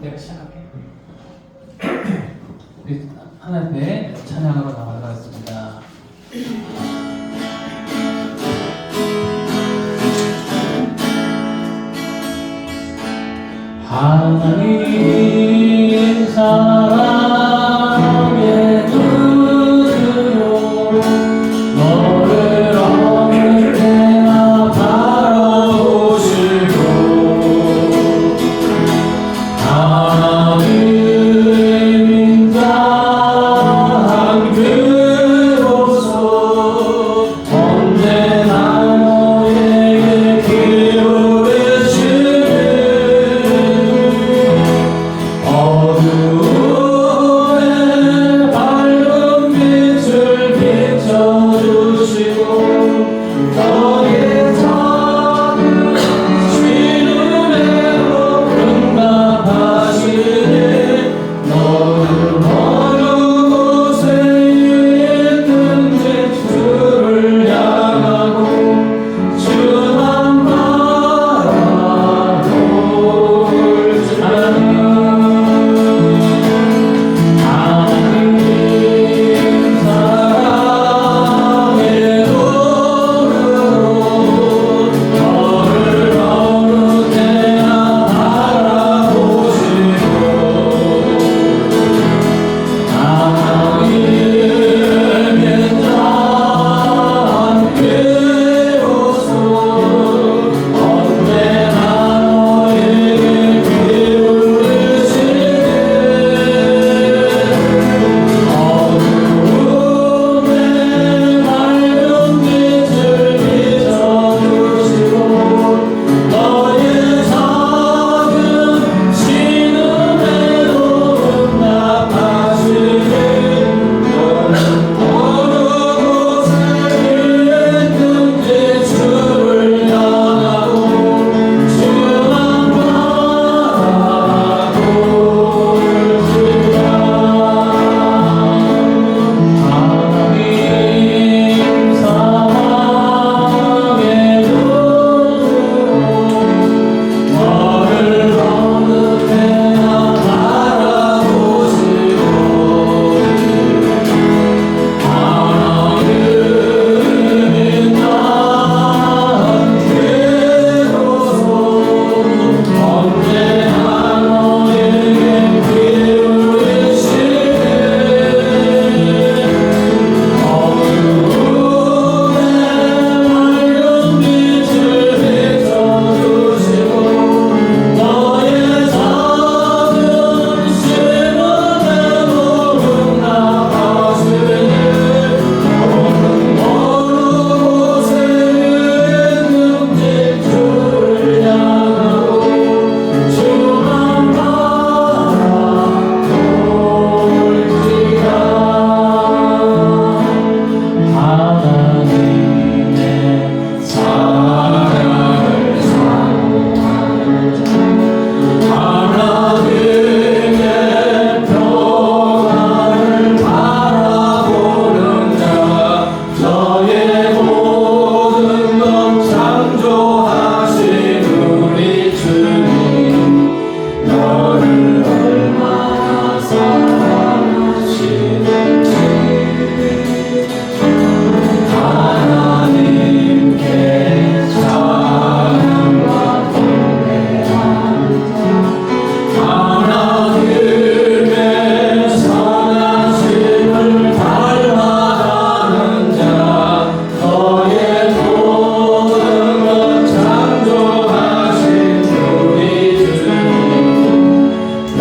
내가 시작할게. 하나님의 찬양으로 나아가겠습니다. 하나님 사랑의 눈으로 너를 어느 때나 바라보시고 하나님 인자한 그로서 언제나 너에게 기울이시는 어두움에 밝은 빛을 비춰주시고 너의 작은 신음에도 응답하시네. 너를 어느 곳에 있든지 주를 향하고 주만 바라볼지라도 하나님 사랑의 눈으로 너를 어느 때나 바라보시고 하나님 인자한 그로서 언제나 너에게 기울이시네. 어두움에 밝은 빛을 비춰주시고 너의 작은 신음에도 응답하시네. 너는 어느 곳에 있든지 주를 향하고 주만 바라볼지라. 하나님 사랑의 눈으로 너를 어느 때나 바라보시고 하나님 인자한 그로서 언제나 너에게 기울이시네. 어두움에 밝은 빛을 비춰주시고 너의 작은 신음에도 응답하시네. 너는 어느 곳에 있든지 주를 향하고 주만 바라볼지라. 하나님의 사랑을 사모하는 하나님의 평안을 바라보는 자 너의 모든 것 창조하신 우리 주님 너를 얼마나 사랑하시는지 하나님께 찬양과 경배하는 하나님의 선하심을 닮아가는 자 너의 모든 것 창조하신 우리 주님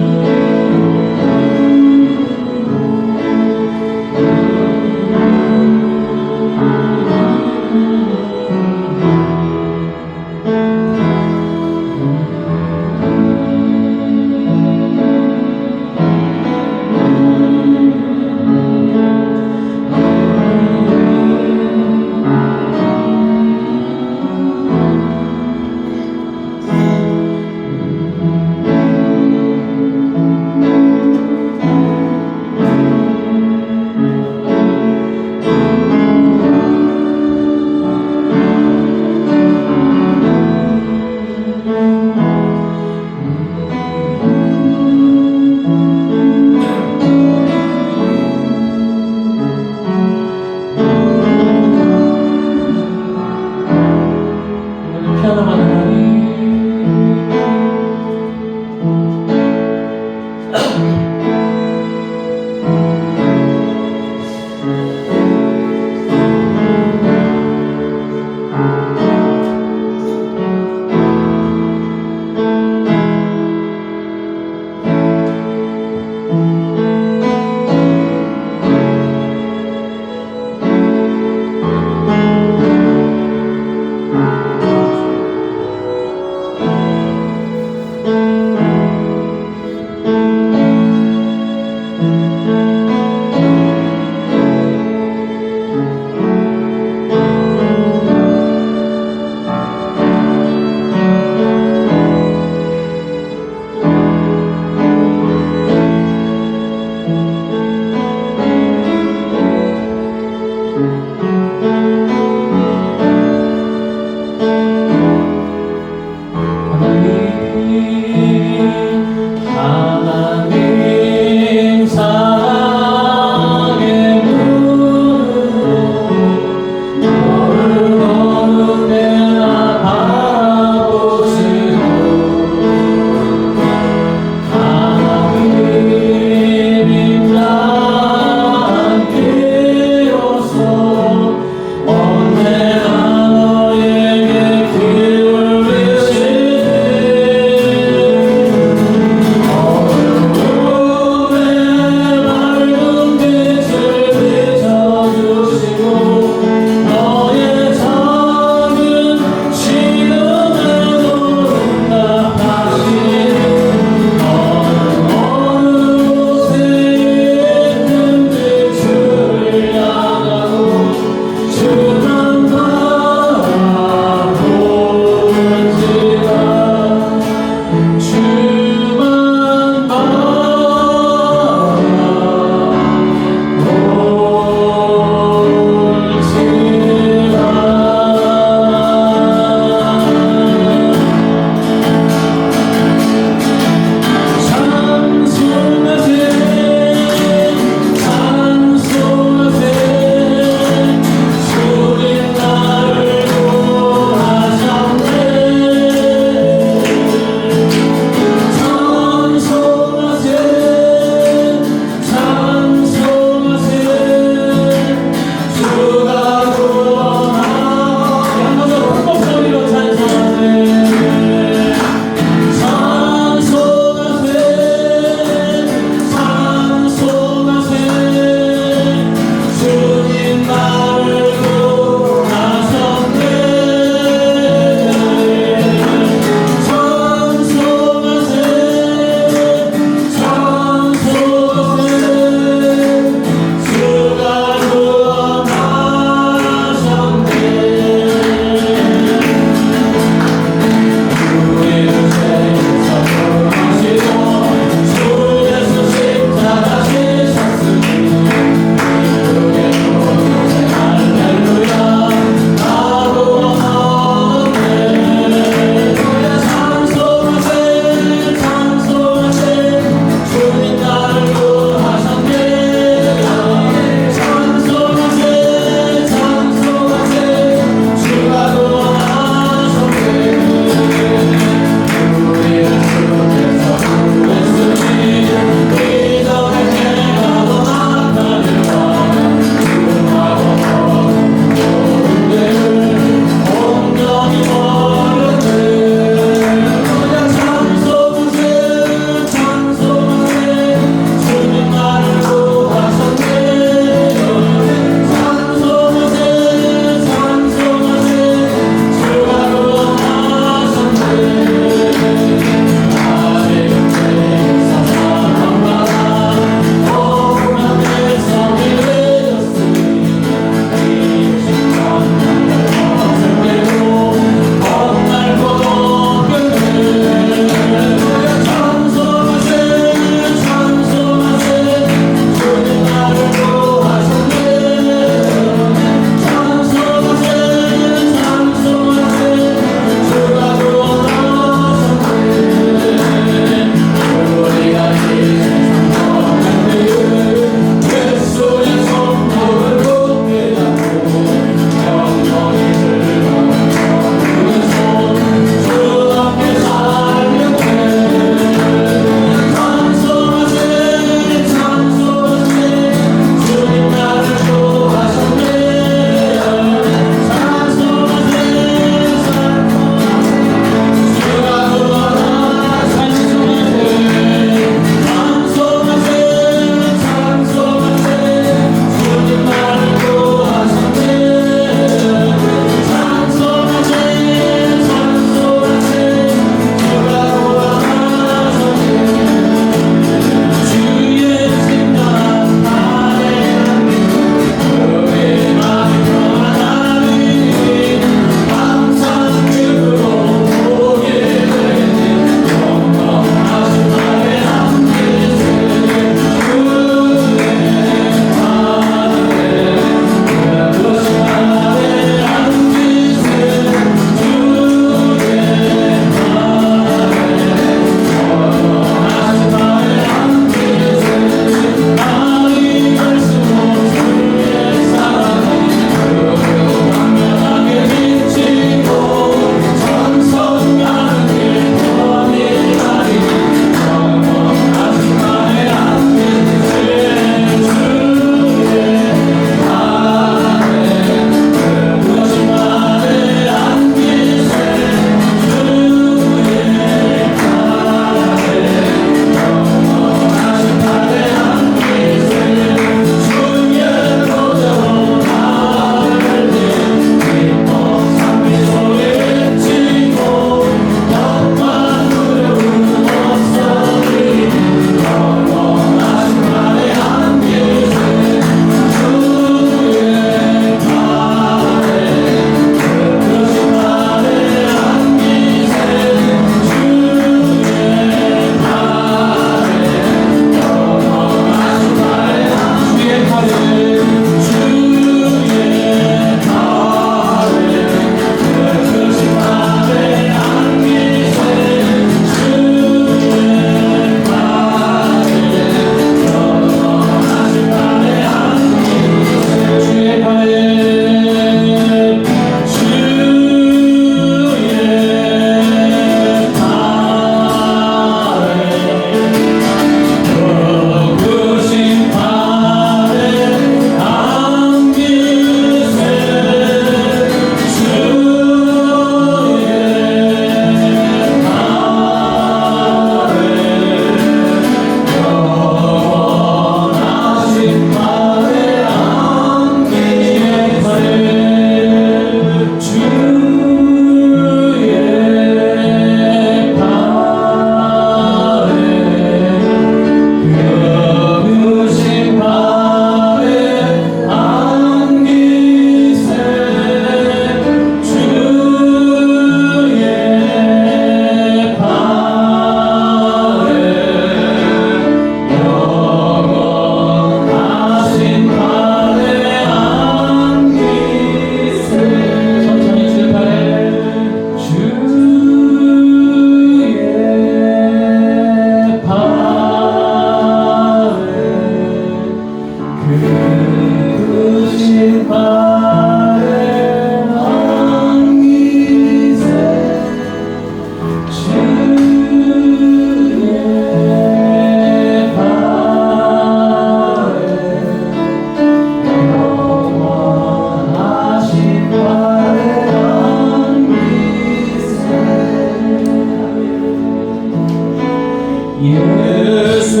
예수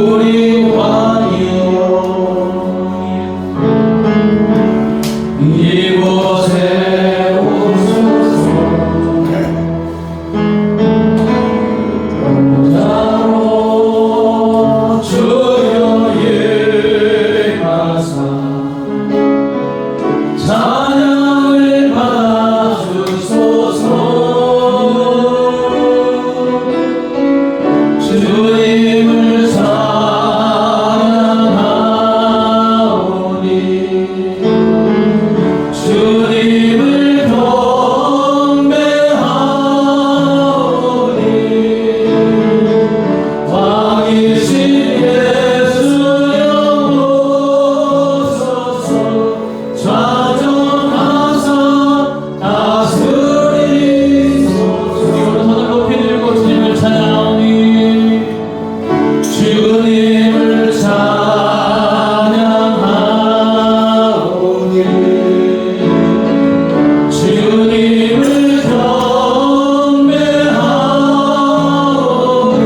우리 왕이여 이곳에 오소서 동자로 주여 예하사 찬양을 받아주소서 주님을 사랑하오니 주님을 경배하오니 왕이신 예수여 오소서 좌정하사 다스리소서 우리 오늘 손을 높이 들고 주님을 찬양하오니 주님을 찬양하오니 주님을 경배하오니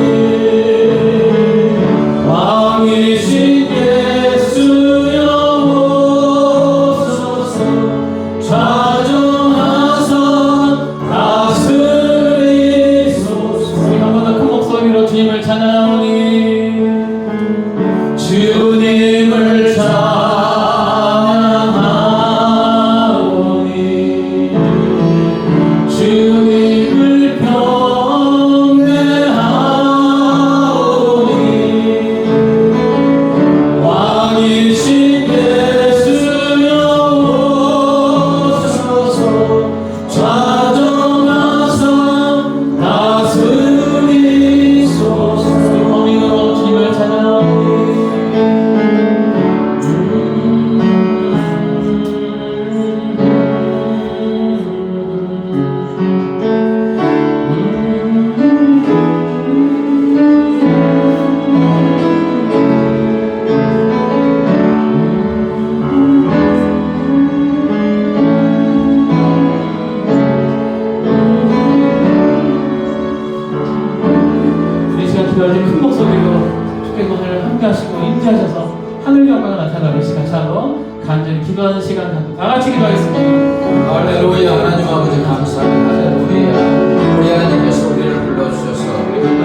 왕이신 예수여 오소서 좌정하사 다스리소서 우리 한 번 더 큰 목소리로 주님을 찬양하오니 주님을 찬양하오니 주님을 경배하오니 왕이신 예수여 오소서 좌정하사 다스리소서 우리 범인으로 주님을 찬양하오니 우리 시간 기도할 때 큰 목소리로 주께서 오늘 함께 하시고 인지하셔서 하늘 영광을 나타나는 시간 차로 간절히 기도하는 시간 갖고 다 같이 기도하겠습니다. 할렐루야. 하나님 아버지 감사합니다. 할렐루야. 우리 하나님께서 우리를 불러주셔서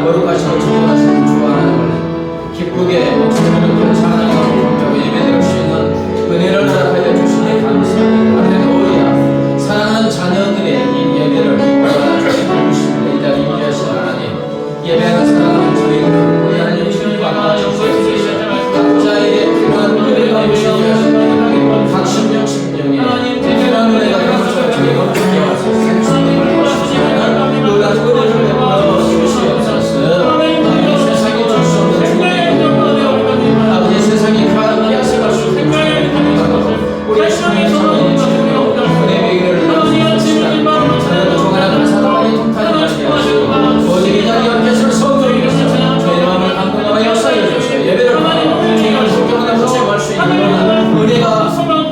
거룩하시고 존귀하신 주 하나님을 기쁘게 목소리를 높여 찬양하고 경배하고 예배드릴 수 있는 은혜를 허락하여 주시니 감사합니다. 할렐루야. 사랑하는 자녀들의 이 예배를 기뻐하여 주시는 이 자리 임재하신 하나님, 예배하는 사랑하는 저희가 우리 하나님 주님과 각자에게 필요한 은혜가 주시옵소서. 각 심령 심령에 필요한 은혜가 넘쳐서 저희가 함께 와서 생수님을 모시시는 놀라운 은혜를 베풀어 주시옵소서. 세상에 줄 수 없는 주님의 아버지 세상에 가는 약속할 수 없는 우리 주님의 자녀의 주님의 은혜 베기를 주시옵소서. 저희가 종아나 사랑하니 통탄이 하시옵소서. 오직 이 자리 옆에서 성도님께서 저희 마음을 감동하여 역사해 주셔서 예배를 하며 주님을 존경하는 모습할 수 있는 은혜가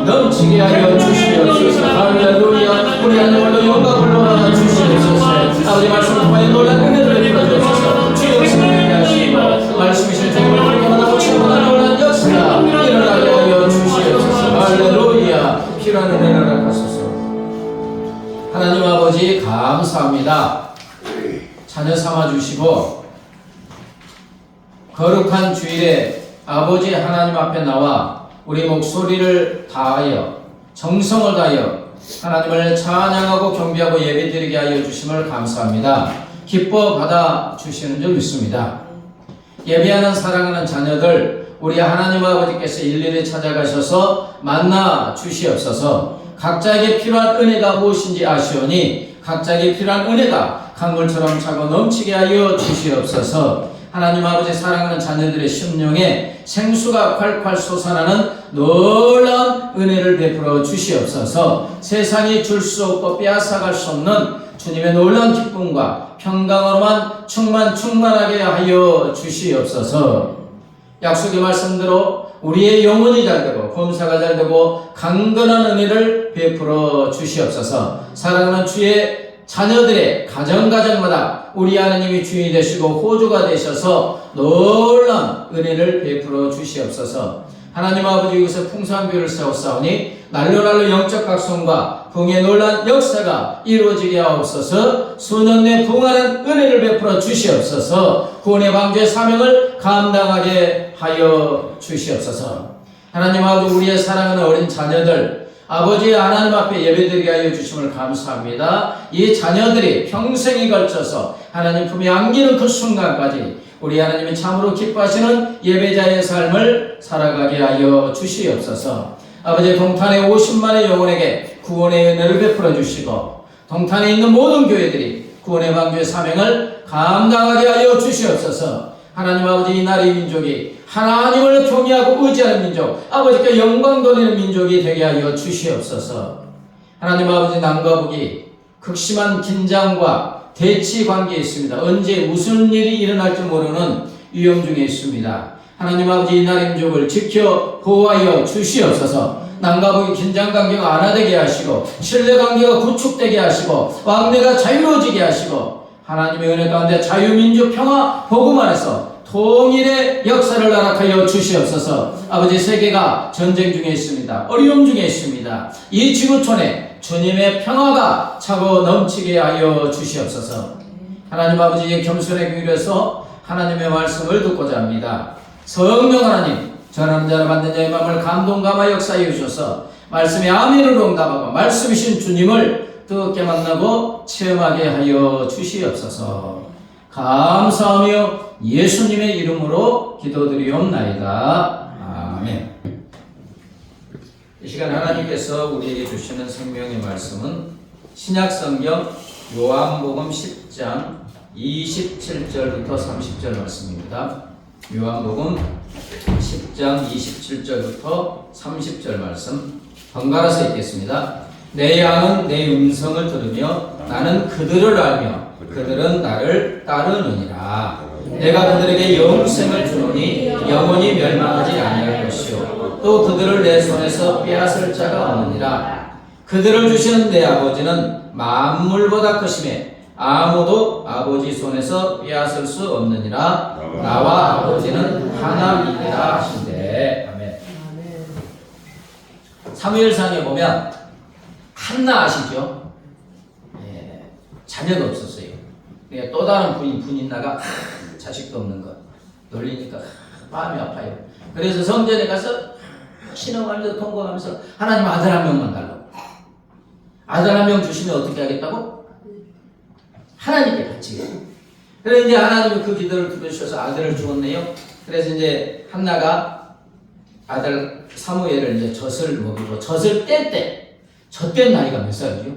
넘치게 하여 주시옵소서. 할렐루야. 우리 하나님도 영광을 올라 주시옵소서. 아버지 말씀을 통하여 놀란 은혜를 베풀어 주옵소서. 주의 성령이 하시고 말씀이신 주님을 존경하고 체험하는 놀란 역사가 일어나게 하여 주시옵소서. 할렐루야. 필요한 은혜를 허락하소서. 하나님 아버지 감사합니다. 자녀 삼아주시고 거룩한 주일에 아버지 하나님 앞에 나와 우리 목소리를 다하여 정성을 다하여 하나님을 찬양하고 경배하고 예배드리게 하여 주심을 감사합니다. 기뻐 받아 주시는 줄 믿습니다. 예배하는 사랑하는 자녀들 우리 하나님 아버지께서 일일이 찾아가셔서 만나 주시옵소서. 각자에게 필요한 은혜가 무엇인지 아시오니 각자에게 필요한 은혜가 강물처럼 차고 넘치게 하여 주시옵소서. 하나님 아버지 사랑하는 자녀들의 심령에 생수가 콸콸 솟아나는 놀라운 은혜를 베풀어 주시옵소서. 세상이 줄 수 없고 빼앗아갈 수 없는 주님의 놀라운 기쁨과 평강으로만 충만하게 하여 주시옵소서. 약속의 말씀대로 우리의 영혼이 잘되고 범사가 잘되고 강건한 은혜를 베풀어 주시옵소서. 사랑하는 주의 자녀들의 가정마다 우리 하나님이 주인이 되시고 호주가 되셔서 놀라운 은혜를 베풀어 주시옵소서. 하나님 아버지, 여기서 풍성교회를 세웠사오니 날로 영적 각성과 부흥의 놀란 역사가 이루어지게 하옵소서. 수년 내 부흥하는 은혜를 베풀어 주시옵소서. 구원의 방주의 사명을 감당하게 하여 주시옵소서. 하나님 아버지, 우리의 사랑하는 어린 자녀들 아버지 하나님 앞에 예배드리게 하여 주심을 감사합니다. 이 자녀들이 평생에 걸쳐서 하나님 품에 안기는 그 순간까지 우리 하나님이 참으로 기뻐하시는 예배자의 삶을 살아가게 하여 주시옵소서. 아버지, 동탄의 50만의 영혼에게 구원의 은혜를 베풀어 주시고 동탄에 있는 모든 교회들이 구원의 방주의 사명을 감당하게 하여 주시옵소서. 하나님 아버지, 이 나라의 민족이 하나님을 경외하고 의지하는 민족, 아버지께 영광 돌리는 민족이 되게 하여 주시옵소서. 하나님 아버지, 남과 북이 극심한 긴장과 대치 관계에 있습니다. 언제 무슨 일이 일어날지 모르는 위험 중에 있습니다. 하나님 아버지, 이 나라의 민족을 지켜 보호하여 주시옵소서. 남과 북이 긴장 관계가 완화되게 하시고 신뢰 관계가 구축되게 하시고 왕래가 자유로워지게 하시고 하나님의 은혜 가운데 자유민주 평화 복음 안에서 통일의 역사를 허락하여 주시옵소서. 아버지, 세계가 전쟁 중에 있습니다. 어려움 중에 있습니다. 이 지구촌에 주님의 평화가 차고 넘치게 하여 주시옵소서. 하나님 아버지, 겸손의 귀에서 하나님의 말씀을 듣고자 합니다. 성령 하나님, 전하는 자를 만든 자의 마음을 감동감화 역사해 주셔서 말씀의 아멘으로 응답하고 말씀이신 주님을 뜨겁게 만나고 체험하게 하여 주시옵소서. 감사하며 예수님의 이름으로 기도드리옵나이다. 아멘. 이 시간 하나님께서 우리에게 주시는 생명의 말씀은 신약성경 요한복음 10장 27절부터 30절 말씀입니다. 요한복음 10장 27절부터 30절 말씀 번갈아서 읽겠습니다. 내 양은 내 음성을 들으며 나는 그들을 알며 그들은 나를 따르느니라. 내가 그들에게 영생을 주노니 영원히 멸망하지 아니할 것이요 또 그들을 내 손에서 빼앗을 자가 없느니라. 그들을 주시는 내 아버지는 만물보다 크심에 아무도 아버지 손에서 빼앗을 수 없느니라. 나와 아버지는 하나이니라 하신대. 아멘. 사무엘상에 보면 한나 아시죠? 예, 자녀가 없었어요. 또 다른 분인나가 자식도 없는 것 놀리니까 마음이 아파요. 그래서 성전에 가서 신앙하면서 통곡하면서 하나님 아들 한 명만 달라고. 아들 한 명 주시면 어떻게 하겠다고? 하나님께 바치겠다고. 그래서 이제 하나님이 그 기도를 들으셔서 아들을 주었네요. 그래서 이제 한나가 아들 사무엘을 이제 젖을 먹이고 젖을 뗄 때 젖된 나이가 몇 살이죠?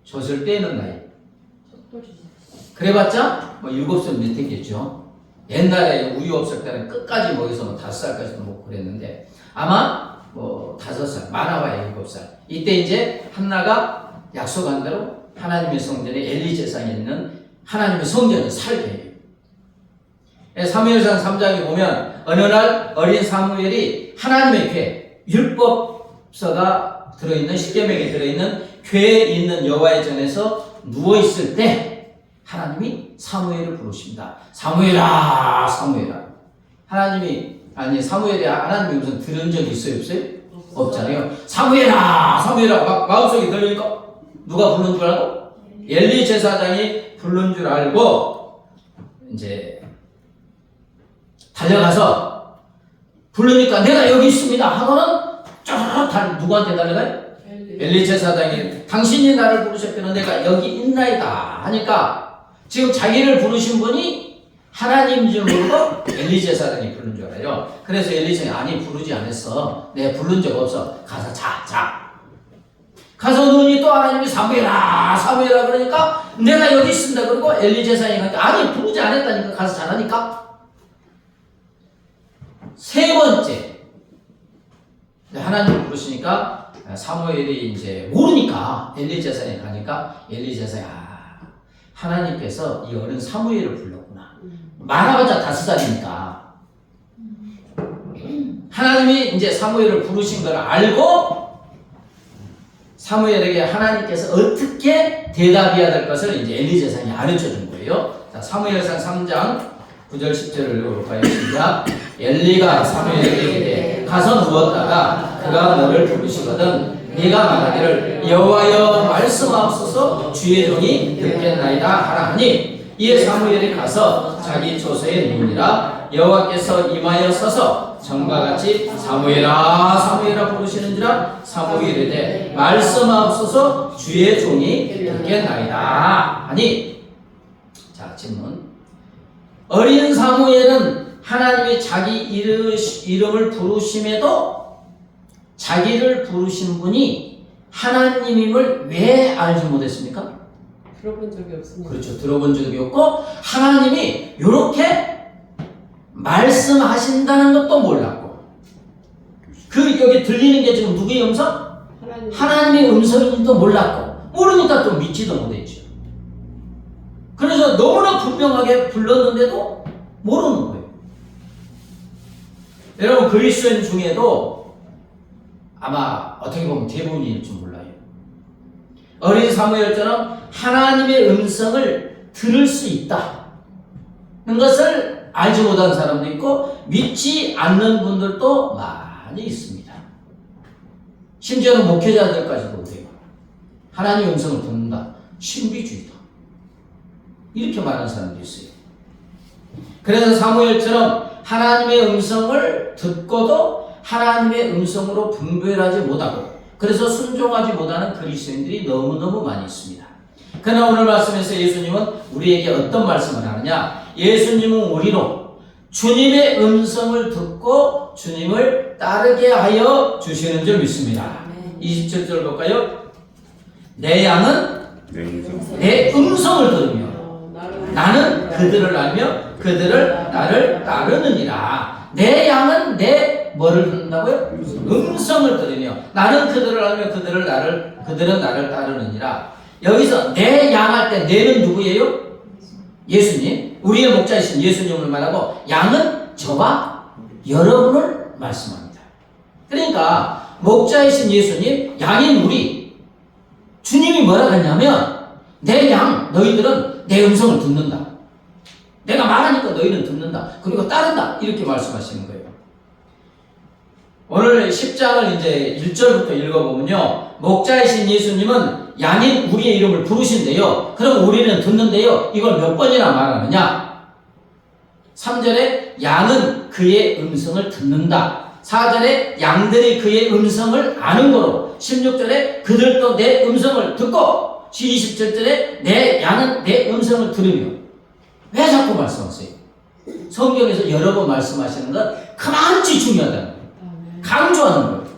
젖을 떼는 나이. 그래봤자 뭐 7살 몇 됐겠죠. 옛날에 우유 없을 때는 끝까지 먹여서 뭐 5살까지도 먹고 그랬는데 아마 뭐 5살, 많아봐야 7살. 이때 이제 한나가 약속한 대로 하나님의 성전에 엘리 제사장에 있는 하나님의 성전을 살게 해요. 사무엘상 3장에 보면 어느 날 어린 사무엘이 하나님의 궤, 율법서가 들어있는 십계명에 들어있는 궤에 있는 여호와의 전에서 누워있을 때 하나님이 사무엘을 부르십니다. 사무엘아, 사무엘아. 사무엘이 하나님이 무슨 들은 적이 있어요, 없어요? 없잖아요. 사무엘아, 사무엘아. 막 마음속에 들으니까 누가 부른 줄 알고? 엘리 제사장이 부른 줄 알고 이제 달려가서 부르니까 내가 여기 있습니다 하고는 쫙 누구한테 달려가요? 엘리 제사장이 당신이 나를 부르셨기는 내가 여기 있나이다 하니까 지금 자기를 부르신 분이 하나님인 줄 모르고 엘리 제사장이 부른 줄 알아요. 그래서 엘리 제사장이 아니 부르지 않았어. 내가 부른 적 없어. 가서 자. 가서 누우니 또 하나님이 사무엘아, 사무엘아 그러니까 내가 여기 있습니다. 그리고 엘리 제사장이 하니까 아니 부르지 않았다니까 가서 자라니까. 세 번째 하나님 부르시니까 사무엘이 이제 모르니까 엘리 제사장에 가니까 엘리 제사장이 하나님께서 이 어른 사무엘을 불렀구나. 많아봤자 5살이니까 하나님이 이제 사무엘을 부르신 걸 알고 사무엘에게 하나님께서 어떻게 대답해야 될 것을 이제 엘리 제사장이 가르쳐 준 거예요. 자, 사무엘상 3장 9절 10절을 읽어볼까요? 시작. 엘리가 사무엘에게 이르되 가서 누웠다가 그가 너를 부르시거든 네가 말하기를 여호와여 말씀하옵소서 주의 종이 듣겠나이다 하라 하니 이에 사무엘이 가서 자기 조서에 누우니라 여호와께서 임하여 서서 전과 같이 사무엘아 사무엘아 부르시는지라 사무엘이 이르되 말씀하옵소서 주의 종이 듣겠나이다 하니. 자, 질문. 어린 사무엘은 하나님이 자기 이름을 부르심에도 자기를 부르신 분이 하나님임을 왜 알지 못했습니까? 들어본 적이 없습니다. 그렇죠. 들어본 적이 없고 하나님이 이렇게 말씀하신다는 것도 몰랐고 여기 들리는 게 지금 누구의 음성? 하나님의 음성인지도 몰랐고 모르니까 또 믿지도 못했죠. 그래서 너무나 분명하게 불렀는데도 모르는 거예요. 여러분 그리스도인 중에도 아마 어떻게 보면 대부분일 줄 몰라요. 어린 사무엘처럼 하나님의 음성을 들을 수 있다는 것을 알지 못한 사람도 있고 믿지 않는 분들도 많이 있습니다. 심지어는 목회자들까지도 그래요. 하나님의 음성을 듣는다. 신비주의다. 이렇게 말하는 사람도 있어요. 그래서 사무엘처럼 하나님의 음성을 듣고도 하나님의 음성으로 분별하지 못하고 그래서 순종하지 못하는 그리스도인들이 너무너무 많이 있습니다. 그러나 오늘 말씀에서 예수님은 우리에게 어떤 말씀을 하느냐? 예수님은 우리로 주님의 음성을 듣고 주님을 따르게 하여 주시는 줄 믿습니다. 27절 볼까요? 내 양은 내 음성을 들으며 나는 그들을 알며 그들을 나를 따르느니라. 내 양은 내 뭐를 듣는다고요? 음성을 들으며 나는 그들을 알며 그들은 나를 따르느니라. 여기서 내 양 할 때 내는 누구예요? 예수님. 우리의 목자이신 예수님을 말하고 양은 저와 여러분을 말씀합니다. 그러니까 목자이신 예수님, 양인 우리. 주님이 뭐라 했냐면 내 양 너희들은 내 음성을 듣는다. 내가 말하니까 너희는 듣는다. 그리고 따른다. 이렇게 말씀하시는 거예요. 오늘 10장을 이제 1절부터 읽어보면요. 목자이신 예수님은 양인 우리의 이름을 부르신대요. 그럼 우리는 듣는데요. 이걸 몇 번이나 말하느냐? 3절에 양은 그의 음성을 듣는다. 4절에 양들이 그의 음성을 아는 거로. 16절에 그들도 내 음성을 듣고 27절에 내 양은 내 음성을 들으며. 왜 자꾸 말씀하세요? 성경에서 여러 번 말씀하시는 건 그만치 중요하다는 거예요. 강조하는 거예요.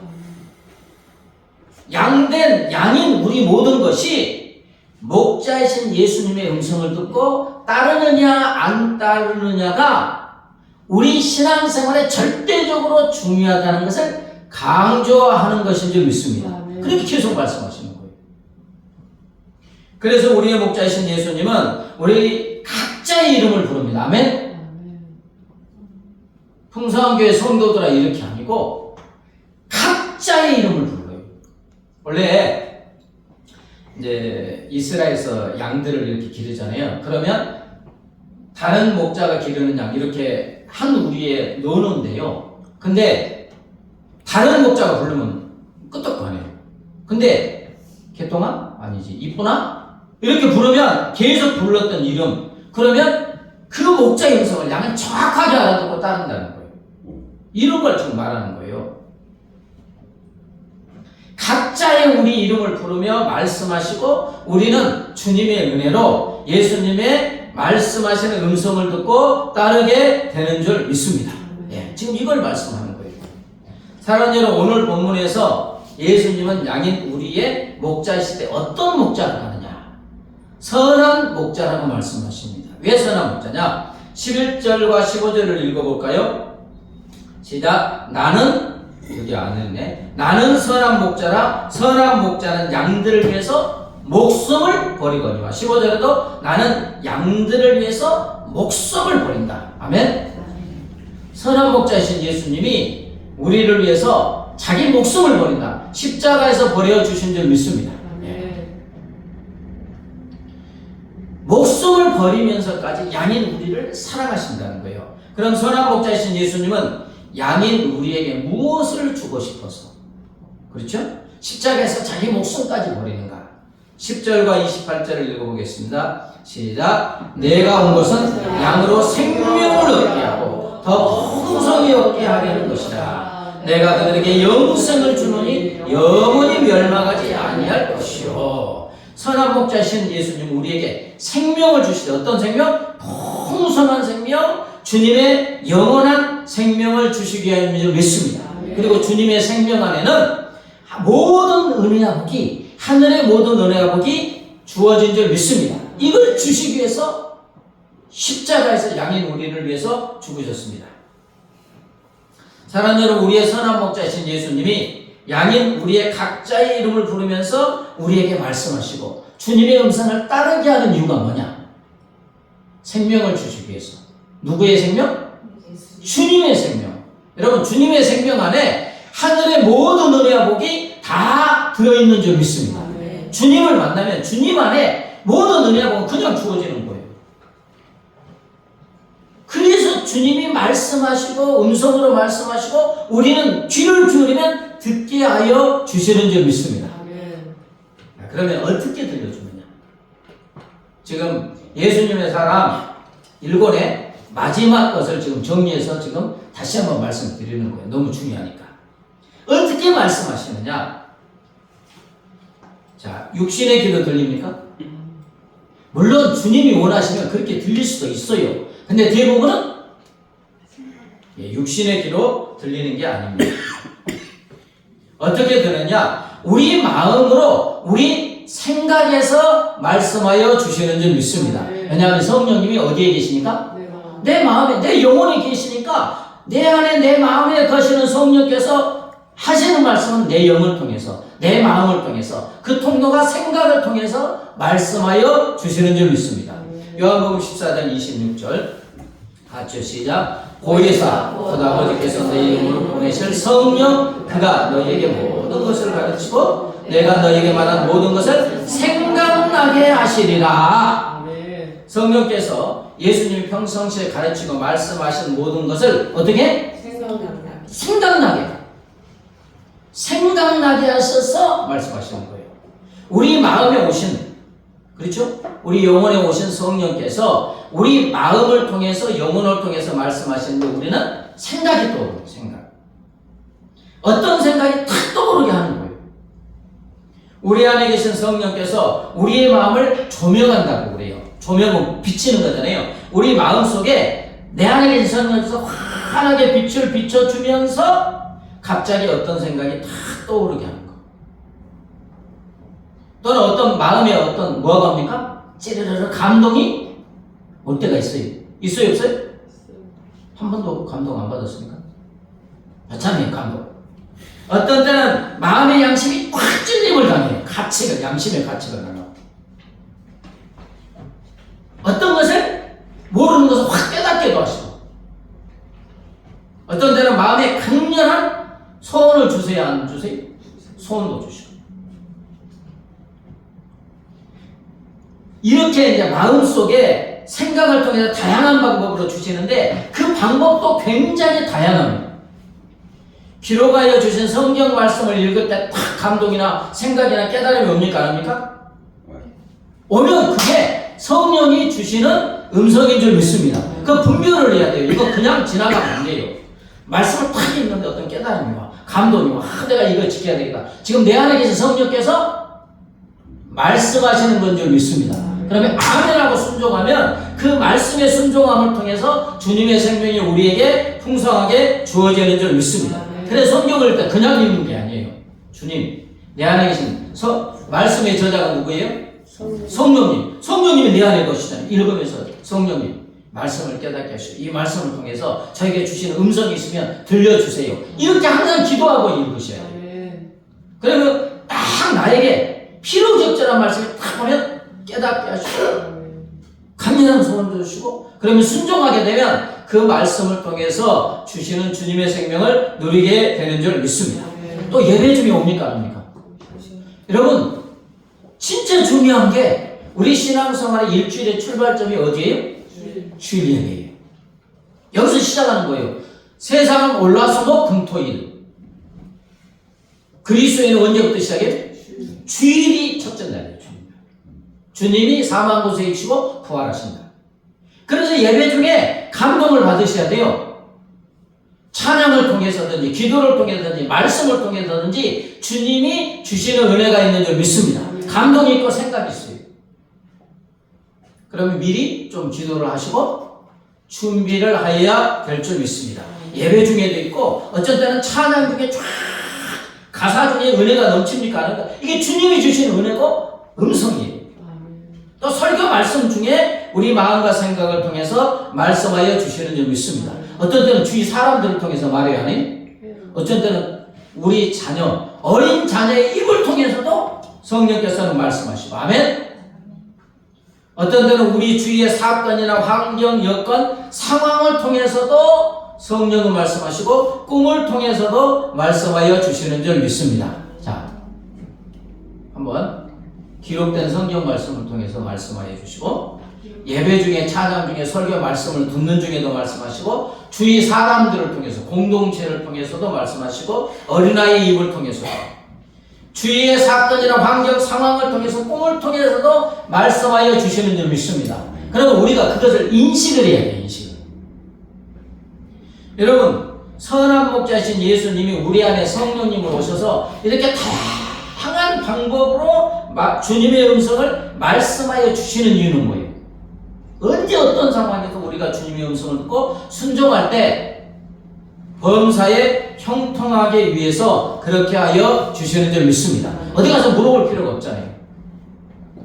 양인 우리 모든 것이 목자이신 예수님의 음성을 듣고 따르느냐 안 따르느냐가 우리 신앙생활에 절대적으로 중요하다는 것을 강조하는 것인 줄 믿습니다. 그렇게 계속 말씀하시는 거예요. 그래서 우리의 목자이신 예수님은 우리 각자의 이름을 부릅니다. 아멘? 풍성한 교회 성도들아 이렇게 아니고 각자의 이름을 불러요. 원래 이제 이스라엘에서 양들을 이렇게 기르잖아요. 그러면 다른 목자가 기르는 양 이렇게 한 우리에 넣어놓는데요. 근데 다른 목자가 부르면 끄떡하네요. 근데 개똥아? 아니지. 이쁘나? 이렇게 부르면 계속 불렀던 이름. 그러면 그 목자의 음성을 양은 정확하게 알아듣고 따른다는 거예요. 이런 걸 지금 말하는 거예요. 각자의 우리 이름을 부르며 말씀하시고 우리는 주님의 은혜로 예수님의 말씀하시는 음성을 듣고 따르게 되는 줄 믿습니다. 예, 지금 이걸 말씀하는 거예요. 사랑하는 여러분, 오늘 본문에서 예수님은 양인 우리의 목자이실 때 어떤 목자를 하느냐? 선한 목자라고 말씀하십니다. 왜 선한 목자냐? 11절과 15절을 읽어볼까요? 시작. 나는 여기 안 했네. 나는 선한 목자라. 선한 목자는 양들을 위해서 목숨을 버리거니와. 15절에도 나는 양들을 위해서 목숨을 버린다. 아멘. 선한 목자이신 예수님이 우리를 위해서 자기 목숨을 버린다. 십자가에서 버려주신 줄 믿습니다. 목숨을 버리면서까지 양인 우리를 사랑하신다는 거예요. 그럼 선한 목자이신 예수님은 양인 우리에게 무엇을 주고 싶어서, 그렇죠? 십자가에서 자기 목숨까지 버리는가? 10절과 28절을 읽어보겠습니다. 시작. 내가 온 것은 양으로 생명을 얻게 하고 더 풍성히 얻게 하려는 것이라. 내가 그들에게 영생을 주노니 영원히 멸망하지 아니할 것이요. 선한 목자신 예수님 우리에게 생명을 주시되 어떤 생명? 풍성한 생명, 주님의 영원한 생명을 주시기 위한 줄 믿습니다. 그리고 주님의 생명 안에는 모든 은혜와 복이, 하늘의 모든 은혜와 복이 주어진 줄 믿습니다. 이걸 주시기 위해서 십자가에서 양인 우리를 위해서 죽으셨습니다. 사랑하는 여러분, 우리의 선한 목자이신 예수님이 양인 우리의 각자의 이름을 부르면서 우리에게 말씀하시고 주님의 음성을 따르게 하는 이유가 뭐냐? 생명을 주시기 위해서. 누구의 생명? 주님의 생명. 여러분, 주님의 생명 안에 하늘의 모든 은혜와 복이 다 들어있는 줄 믿습니다. 주님을 만나면 주님 안에 모든 은혜와 복은 그냥 주어지는 거예요. 그래서 주님이 말씀하시고 음성으로 말씀하시고 우리는 귀를 기울이면 듣게 하여 주시는 줄 믿습니다. 그러면 어떻게 들려주느냐? 지금 예수님의 사람 일권의 마지막 것을 지금 정리해서 지금 다시 한번 말씀드리는 거예요. 너무 중요하니까. 어떻게 말씀하시느냐? 자, 육신의 귀로 들립니까? 물론 주님이 원하시면 그렇게 들릴 수도 있어요. 근데 대부분은 육신의 귀로 들리는 게 아닙니다. 어떻게 들으냐? 우리 마음으로, 우리 생각에서 말씀하여 주시는 줄 믿습니다. 왜냐하면 성령님이 어디에 계시니까? 내 마음에, 내 영혼에 계시니까 내 안에, 내 마음에 거시는 성령께서 하시는 말씀은 내 영을 통해서, 내 마음을 통해서, 그 통로가 생각을 통해서 말씀하여 주시는 줄 믿습니다. 요한복음 14장 26절 같이 시작. 보혜사 곧 아버지께서 내 이름으로 보내실 성령 그가 너희에게 모든 것을 가르치고 내가 너희에게 말한 모든 것을 생각나게 하시리라. 성령께서 예수님이 평상시에 가르치고 말씀하신 모든 것을 어떻게? 생각나게 하셔서 말씀하시는 거예요. 우리 마음에 오신, 그렇죠? 우리 영혼에 오신 성령께서 우리 마음을 통해서, 영혼을 통해서 말씀하시는데 우리는 생각이 떠오르는 생각. 어떤 생각이 탁 떠오르게 하는 거예요. 우리 안에 계신 성령께서 우리의 마음을 조명한다고 그래요. 조명은 비치는 거잖아요. 우리 마음 속에 내 안에 계신 성령께서 환하게 빛을 비춰주면서 갑자기 어떤 생각이 탁 떠오르게 하는 거예요. 또는 어떤 마음에 어떤 뭐가 갑니까? 찌르르르 감동이 올 때가 있어요. 있어요, 없어요? 한 번도 감동 안 받았습니까? 참 감동. 어떤 때는 마음의 양심이 꽉 찔림을 당해요. 가치가, 양심의 가치가 나요. 어떤 것을 모르는 것을 확 깨닫게도 하시고, 어떤 때는 마음에 강렬한 소원을 주세요, 안 주세요? 소원도 주시고. 이렇게 이제 마음속에 생각을 통해서 다양한 방법으로 주시는데 그 방법도 굉장히 다양합니다. 기록하여 주신 성경 말씀을 읽을 때 탁 감동이나 생각이나 깨달음이 옵니까? 안 옵니까? 오면 그게 성령이 주시는 음성인 줄 믿습니다. 그 분별을 해야 돼요. 이거 그냥 지나가면 안 돼요. 말씀을 탁 읽는데 어떤 깨달음이 와, 감동이 와, 내가 이걸 지켜야 되겠다. 지금 내 안에 계신 성령께서 말씀하시는 건 줄 믿습니다. 그러면 아멘하고 순종하면 그 말씀의 순종함을 통해서 주님의 생명이 우리에게 풍성하게 주어지는 줄 믿습니다. 그래서 성경을 때 그냥 읽는 게 아니에요. 주님, 내 안에 계신 말씀의 저자가 누구예요? 성령님. 성령님이 내 안에 계시잖아요. 읽으면서 성령님 말씀을 깨닫게 하시고 이 말씀을 통해서 저에게 주시는 음성이 있으면 들려주세요. 이렇게 항상 기도하고 읽으셔야 돼요. 그러면 딱 나에게 필요적절한 말씀이 딱 오면 깨닫게 하시고 강렬한 소원도 주시고 그러면 순종하게 되면 그 말씀을 통해서 주시는 주님의 생명을 누리게 되는 줄 믿습니다. 또 예배 중에 옵니까 안 옵니까? 여러분 진짜 중요한 게 우리 신앙생활의 일주일의 출발점이 어디예요? 주일 예배예요. 여기서 시작하는 거예요. 세상은 올라서도 금토일. 그리스도인은 언제부터 시작해요? 주일이 첫째 날이에요. 주님이 사망 곳에 입히고 부활하신다. 그래서 예배 중에 감동을 받으셔야 돼요. 찬양을 통해서든지 기도를 통해서든지 말씀을 통해서든지 주님이 주시는 은혜가 있는 줄 믿습니다. 감동이 있고 생각이 있어요. 그러면 미리 좀 기도를 하시고 준비를 하여야 될 줄 믿습니다. 예배 중에도 있고 어쩐 때는 찬양 중에 쫙 가사 중에 은혜가 넘칩니까? 이게 주님이 주시는 은혜고 음성이에요. 또 설교 말씀 중에 우리 마음과 생각을 통해서 말씀하여 주시는 줄 믿습니다. 어떤 때는 주위 사람들을 통해서 말해야 하니, 어떤 때는 우리 자녀, 어린 자녀의 입을 통해서도 성령께서는 말씀하시고, 아멘? 어떤 때는 우리 주위의 사건이나 환경, 여건, 상황을 통해서도 성령은 말씀하시고, 꿈을 통해서도 말씀하여 주시는 줄 믿습니다. 자, 한번 기록된 성경 말씀을 통해서 말씀하여 주시고, 예배 중에 찬양 중에 설교 말씀을 듣는 중에도 말씀하시고, 주위 사람들을 통해서 공동체를 통해서도 말씀하시고, 어린아이의 입을 통해서도 주위의 사건이나 환경 상황을 통해서 꿈을 통해서도 말씀하여 주시는 줄 믿습니다. 그러면 우리가 그것을 인식을 해야 돼요. 인식을. 여러분 선한 목자이신 예수님이 우리 안에 성령님을 오셔서 이렇게 다양한 방법으로 주님의 음성을 말씀하여 주시는 이유는 뭐예요? 언제 어떤 상황에서 우리가 주님의 음성을 듣고 순종할 때 범사에 형통하게 위해서 그렇게 하여 주시는 줄 믿습니다. 어디 가서 물어볼 필요가 없잖아요.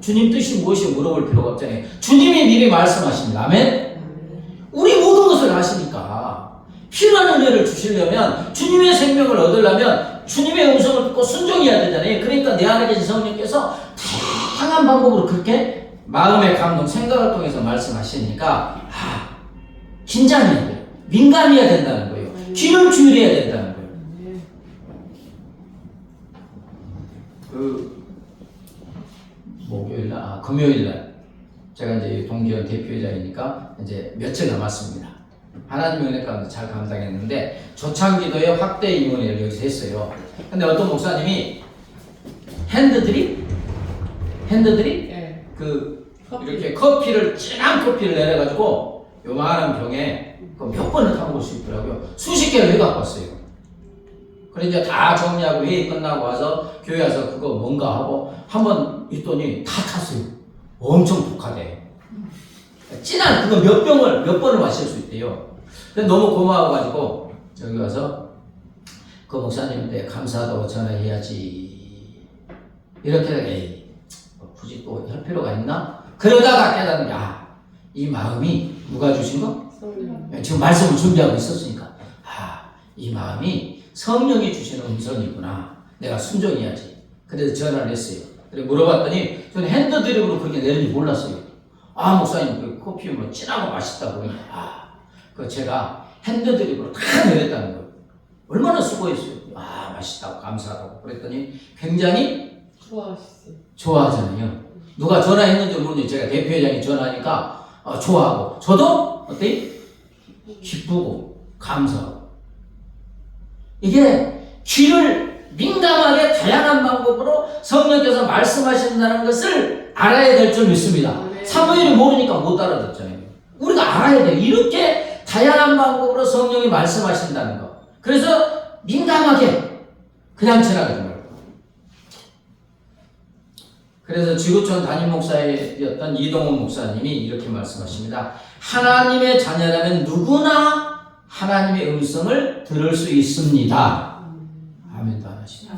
주님 뜻이 무엇이 물어볼 필요가 없잖아요. 주님이 미리 말씀하십니다. 아멘? 우리 모든 것을 아시니까 필요한 은혜를 주시려면 주님의 생명을 얻으려면 주님의 음성을 듣고 순종해야 되잖아요. 그러니까 내 안에 계신 성령께서 다양한 방법으로 그렇게 마음의 감동, 생각을 통해서 말씀하시니까 긴장해야 돼요. 민감해야 된다는 거예요. 귀를 기울여야 된다는 거예요. 목요일날, 금요일날 제가 이제 동기원 대표이사이니까 이제 며칠 남았습니다. 하나님의 은혜 가운데 잘 감당했는데 조창기도의 확대 임원회를 여기서 했어요. 근데 어떤 목사님이 핸드드립 네. 이렇게 커피를 진한 커피를 내려가지고 요만한 병에 몇 번을 타먹을 수 있더라고요. 수십 개를 해갖고 왔어요. 그래 이제 다 정리하고 회의 끝나고 와서 교회 와서 그거 뭔가 하고 한번 있더니 다 탔어요. 엄청 독하대. 진한 그거 몇 번을 마실 수 있대요. 근데 너무 고마워가지고 여기 와서 그 목사님한테 감사하다고 전화해야지. 이렇게 굳이 또 할 필요가 있나? 그러다가 깨닫는 게 이 마음이 누가 주신 거? 성령. 지금 말씀을 준비하고 있었으니까 이 마음이 성령이 주시는 음성이구나. 내가 순종해야지. 그래서 전화를 했어요. 그래 물어봤더니 저는 핸드드립으로 그렇게 내는지 몰랐어요. 목사님 그 커피 뭐 진하고 맛있다고 그러니까 그 제가 핸드드립으로 다 내렸다는 거예요. 얼마나 수고했어요. 맛있다고 감사하다고 그랬더니 굉장히 좋아하잖아요. 누가 전화했는지 모르는데 제가 대표회장이 전화하니까 좋아하고 저도 어때? 기쁘고 감사하고. 이게 귀를 민감하게 다양한 방법으로 성령께서 말씀하신다는 것을 알아야 될 줄 믿습니다. 사무엘이 모르니까 못 알아듣잖아요. 우리가 알아야 돼요. 이렇게 다양한 방법으로 성령이 말씀하신다는 거. 그래서 민감하게 그냥 지나가지 말고. 그래서 지구촌 담임 목사였던 이동훈 목사님이 이렇게 말씀하십니다. 하나님의 자녀라면 누구나 하나님의 음성을 들을 수 있습니다. 아멘도 안 하시죠.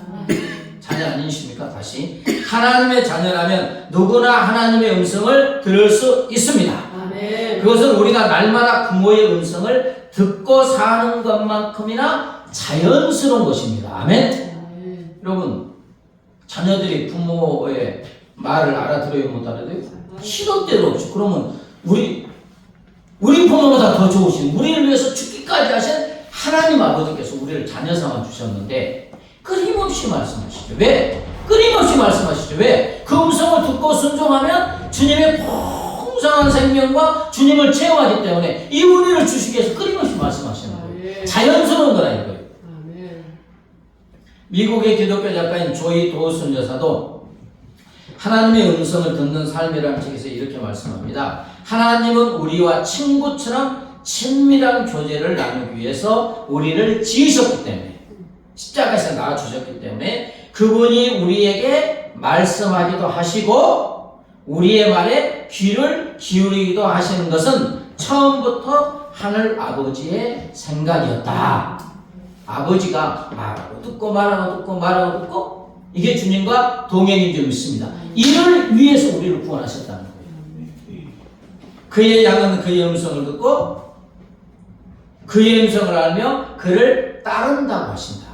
자녀 아니십니까? 다시 하나님의 자녀라면 누구나 하나님의 음성을 들을 수 있습니다. 아멘. 그것은 우리가 날마다 부모의 음성을 듣고 사는 것만큼이나 자연스러운 것입니다. 아멘. 여러분 자녀들이 부모의 말을 알아들어요 못 알아들어요? 시도 때도 없이. 그러면 우리 부모보다 더 좋으신 우리를 위해서 죽기까지 하신 하나님 아버지께서 우리를 자녀 삼아 주셨는데 끊임없이 말씀하시죠. 왜? 끊임없이 말씀하시죠. 왜? 그 음성을 듣고 순종하면 주님의 풍성한 생명과 주님을 체험하기 때문에 이 은혜를 주시기 위해서 끊임없이 말씀하시는 거예요. 자연스러운 거라는 거예요. 미국의 기독교 작가인 조이 도우슨 여사도 하나님의 음성을 듣는 삶이라는 책에서 이렇게 말씀합니다. 하나님은 우리와 친구처럼 친밀한 교제를 나누기 위해서 우리를 지으셨기 때문에, 십자가에서 낳아주셨기 때문에 그분이 우리에게 말씀하기도 하시고 우리의 말에 귀를 기울이기도 하시는 것은 처음부터 하늘 아버지의 생각이었다. 아버지가 말하고 듣고 말하고 듣고 말하고 듣고 이게 주님과 동행인 줄 믿습니다. 이를 위해서 우리를 구원하셨다는 거예요. 그의 양은 그의 음성을 듣고 그의 음성을 알며 그를 따른다고 하신다.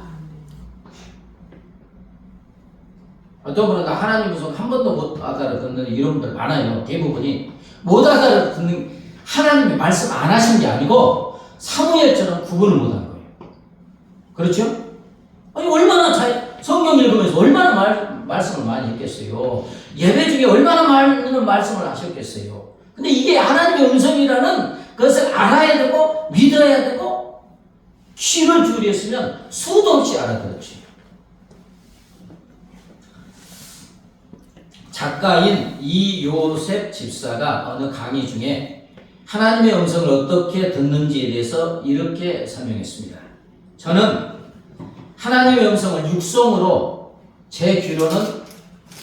어떤 분은 나 하나님 음성 한 번도 못 알아듣는 이런 분들 많아요. 대부분이 못 알아듣는, 하나님이 말씀 안 하신 게 아니고 사무엘처럼 구분을 못 한 거예요. 그렇죠? 아니 얼마나 성경 읽으면서 얼마나 말씀을 많이 했겠어요. 예배 중에 얼마나 많은 말씀을 하셨겠어요. 근데 이게 하나님의 음성이라는 그것을 알아야 되고 믿어야 되고 귀를 기울였으면 수도 없이 알아들었지. 작가인 이요셉 집사가 어느 강의 중에 하나님의 음성을 어떻게 듣는지에 대해서 이렇게 설명했습니다. 저는 하나님의 음성을 육성으로 제 귀로는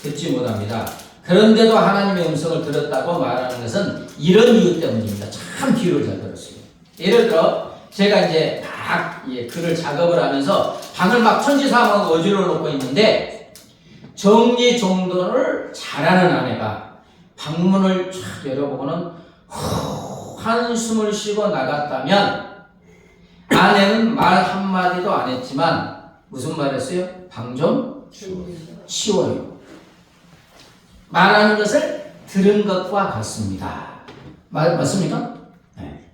듣지 못합니다. 그런데도 하나님의 음성을 들었다고 말하는 것은 이런 이유 때문입니다. 참 귀를 잘 들었어요. 예를 들어 제가 이제 막 글을 작업을 하면서 방을 막 천지사방하고 어지러워 놓고 있는데 정리정돈을 잘하는 아내가 방문을 쫙 열어보고는 한숨을 쉬고 나갔다면 아내는 말 한마디도 안 했지만 무슨 말 했어요? 방 좀 치워요. 말하는 것을 들은 것과 같습니다. 맞습니까? 네.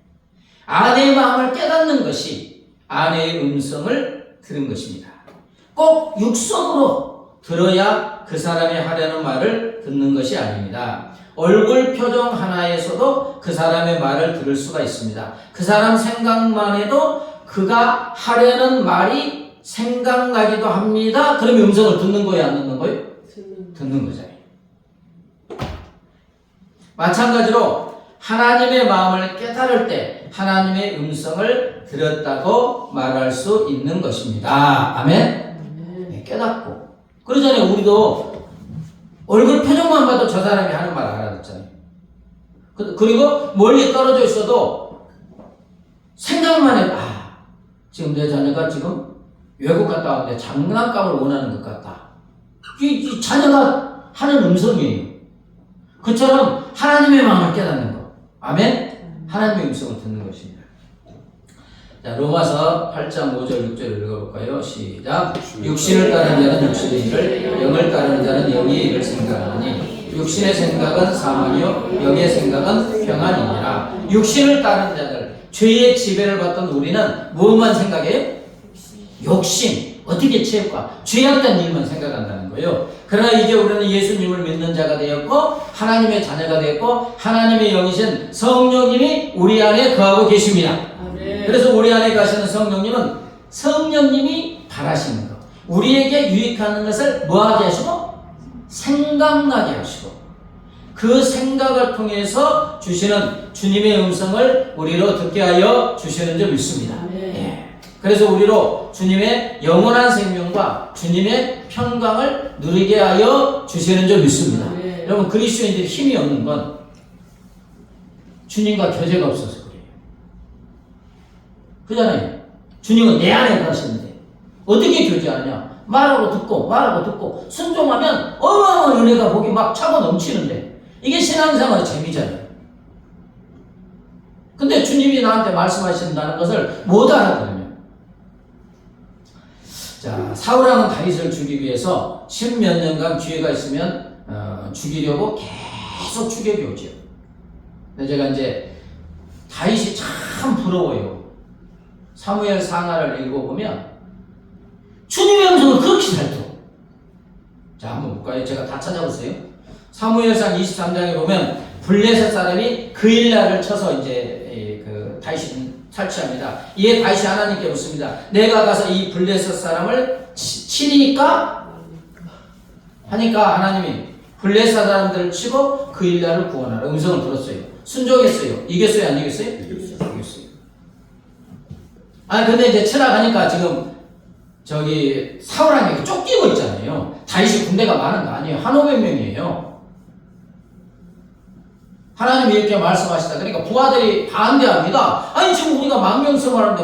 아내의 마음을 깨닫는 것이 아내의 음성을 들은 것입니다. 꼭 육성으로 들어야 그 사람이 하려는 말을 듣는 것이 아닙니다. 얼굴 표정 하나에서도 그 사람의 말을 들을 수가 있습니다. 그 사람 생각만 해도 그가 하려는 말이 생각나기도 합니다. 그러면 음성을 듣는 거예요? 안 듣는 거예요? 듣는 거잖아요. 마찬가지로 하나님의 마음을 깨달을 때 하나님의 음성을 들었다고 말할 수 있는 것입니다. 아멘? 네, 깨닫고. 그러잖아요. 우리도 얼굴 표정만 봐도 저 사람이 하는 말 알아듣잖아요. 그리고 멀리 떨어져 있어도 생각만 해도 지금 내 자녀가 지금 외국 갔다 왔는데 장난감을 원하는 것 같다. 이 자녀가 하는 음성이에요. 그처럼 하나님의 마음을 깨닫는 것. 아멘? 하나님의 음성을 듣는 것입니다. 자, 로마서 8장 5절 6절을 읽어볼까요? 시작. 육신을 따르는 자는 육신의 일을, 영을 따르는 자는 영의 일을 생각하니 육신의 생각은 사망이요 영의 생각은 평안이니라. 육신을 따르는 자들, 죄의 지배를 받던 우리는 무엇만 생각해요? 욕심, 어떻게 채울까? 죄악된 일만 생각한다는 거예요. 그러나 이제 우리는 예수님을 믿는 자가 되었고 하나님의 자녀가 되었고 하나님의 영이신 성령님이 우리 안에 거하고 계십니다. 아멘. 그래서 우리 안에 가시는 성령님은 성령님이 바라시는 것, 우리에게 유익하는 것을 뭐하게 하시고? 생각나게 하시고 그 생각을 통해서 주시는 주님의 음성을 우리로 듣게 하여 주시는 줄 믿습니다. 예. 그래서 우리로 주님의 영원한 생명과 주님의 평강을 누리게 하여 주시는 줄 믿습니다. 여러분, 그리스도인들이 힘이 없는 건 주님과 교제가 없어서 그래요. 그잖아요. 주님은 내 안에 가시는데 어떻게 교제하느냐? 말하고 듣고 순종하면 어마어마한 은혜가 복이 막 차고 넘치는데 이게 신앙생활의 재미잖아요. 근데 주님이 나한테 말씀하신다는 것을 못 알아들으면, 자, 사울왕은 다윗을 죽이기 위해서 10몇 년간 기회가 있으면 죽이려고 계속 추격이 오죠. 근데 제가 이제 다윗이 참 부러워요. 사무엘 상하를 읽어보면 주님의 음성을 그렇게 잘 들어. 자, 한번 볼까요? 제가 다 찾아보세요. 사무엘상 23장에 보면 블레셋 사람이 그일라를 쳐서 이제 그 다윗이 탈취합니다. 이에 다윗이 하나님께 묻습니다. 내가 가서 이 블레셋 사람을 치리니까 하니까 하나님이 블레셋 사람들을 치고 그일라를 구원하라. 음성을 들었어요. 순종했어요. 이겼어요? 안 이겼어요? 이겼어요. 아니 근데 이제 치라 하니까 지금 저기 사울왕이 쫓기고 있잖아요. 다윗이 군대가 많은 거 아니에요. 한 500명이에요. 하나님이 이렇게 말씀하시다. 그러니까 부하들이 반대합니다. 아니 지금 우리가 망명생활하는데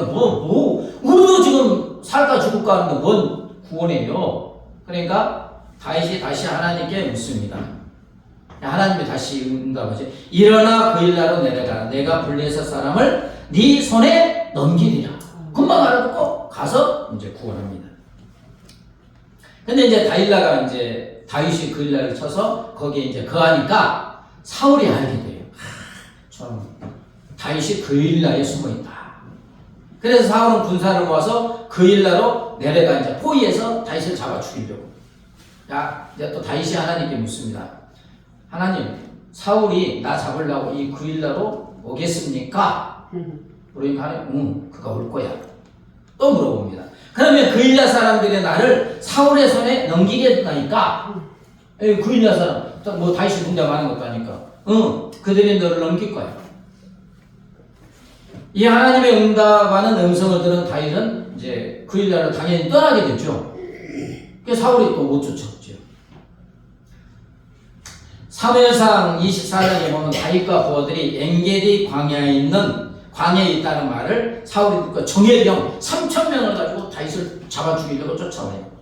우리도 지금 살까 죽을까 하는데 뭔 구원이에요. 그러니까 다윗이 다시 하나님께 묻습니다. 하나님이 다시 응답하지. 일어나 그일라로 내려가라. 내가 블레셋 사람을 네 손에 넘기리라. 금방 알아듣고 가서 이제 구원합니다. 근데 이제 다윗이 그일라를 쳐서 거기에 이제 거하니까 사울이 알게 돼요. 참 다윗이 그일라에 숨어 있다. 그래서 사울은 군사를 모아서 그일라로 내려가 이제 포위해서 다윗을 잡아 죽이려고. 자, 이제 또 다윗이 하나님께 묻습니다. 하나님, 사울이 나 잡으려고 이 그일라로 오겠습니까? 그러니까 하나님, 그가 올 거야. 또 물어봅니다. 그러면 그일라 사람들이 나를 사울의 손에 넘기겠다니까? 그일라 사람, 뭐 다윗이 군대 많은 것도 아니까. 그들이 너를 넘길 거야. 이 하나님의 응답하는 음성을 들은 다윗은 이제 그일라를 당연히 떠나게 됐죠. 그래서 사울이 또 못 쫓아오죠. 사무엘상 24장에 보면 다윗과 부하들이 엔게디 광야에 있다는 말을 사울이 듣고 정예병 3,000명을 가지고 다윗을 잡아 죽이려고 쫓아와요.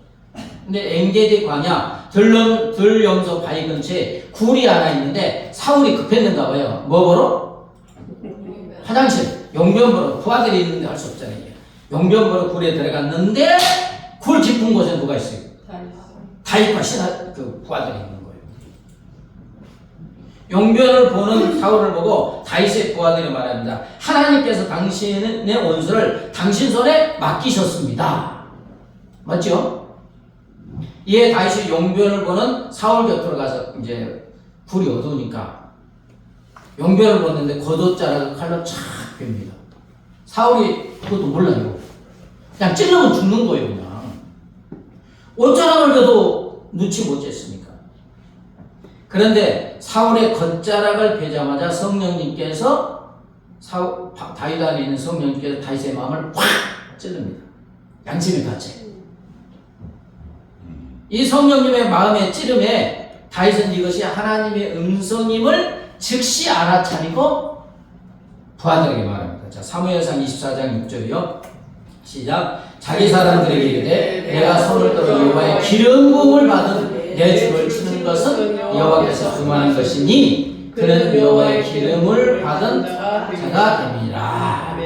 근데 엔게디 광야 들염소 바위 근처에 굴이 하나 있는데 사울이 급했는가 봐요. 뭐 보러? 화장실, 용변 보러. 부하들이 있는데 할 수 없잖아요. 용변 보러 굴에 들어갔는데 굴 깊은 곳에 누가 있어요? 다윗과 그 부하들이 있는 거예요. 용변을 보는 사울을 보고 다윗의 부하들이 말합니다. 하나님께서 당신의 원수를 당신 손에 맡기셨습니다. 맞죠? 이에 다윗이 용변을 보는 사울 곁으로 가서 이제 굴이 어두우니까 용변을 보는데 겉옷자락을 칼로 착 뺍니다. 사울이 그것도 몰라요. 그냥 찔러면 죽는 거예요. 그냥 옷자락을 펴도 눈치 못 챘으니까. 그런데 사울의 겉자락을 베자마자 성령님께서 다윗 안에 있는 성령님께서 다윗의 마음을 확 찌릅니다. 양심의 가책. 이 성령님의 마음의 찌름에 다윗은 이것이 하나님의 음성임을 즉시 알아차리고 부하들에게 말합니다. 자, 사무엘상 24장 6절이요. 시작. 자기 사람들에게 이르되 내가 손을 들어 여호와의 기름 부음을 받은 내 주를 치는 것은 여호와께서 금하는 것이니 그는 여호와의 기름을 받은 자가 됨이라.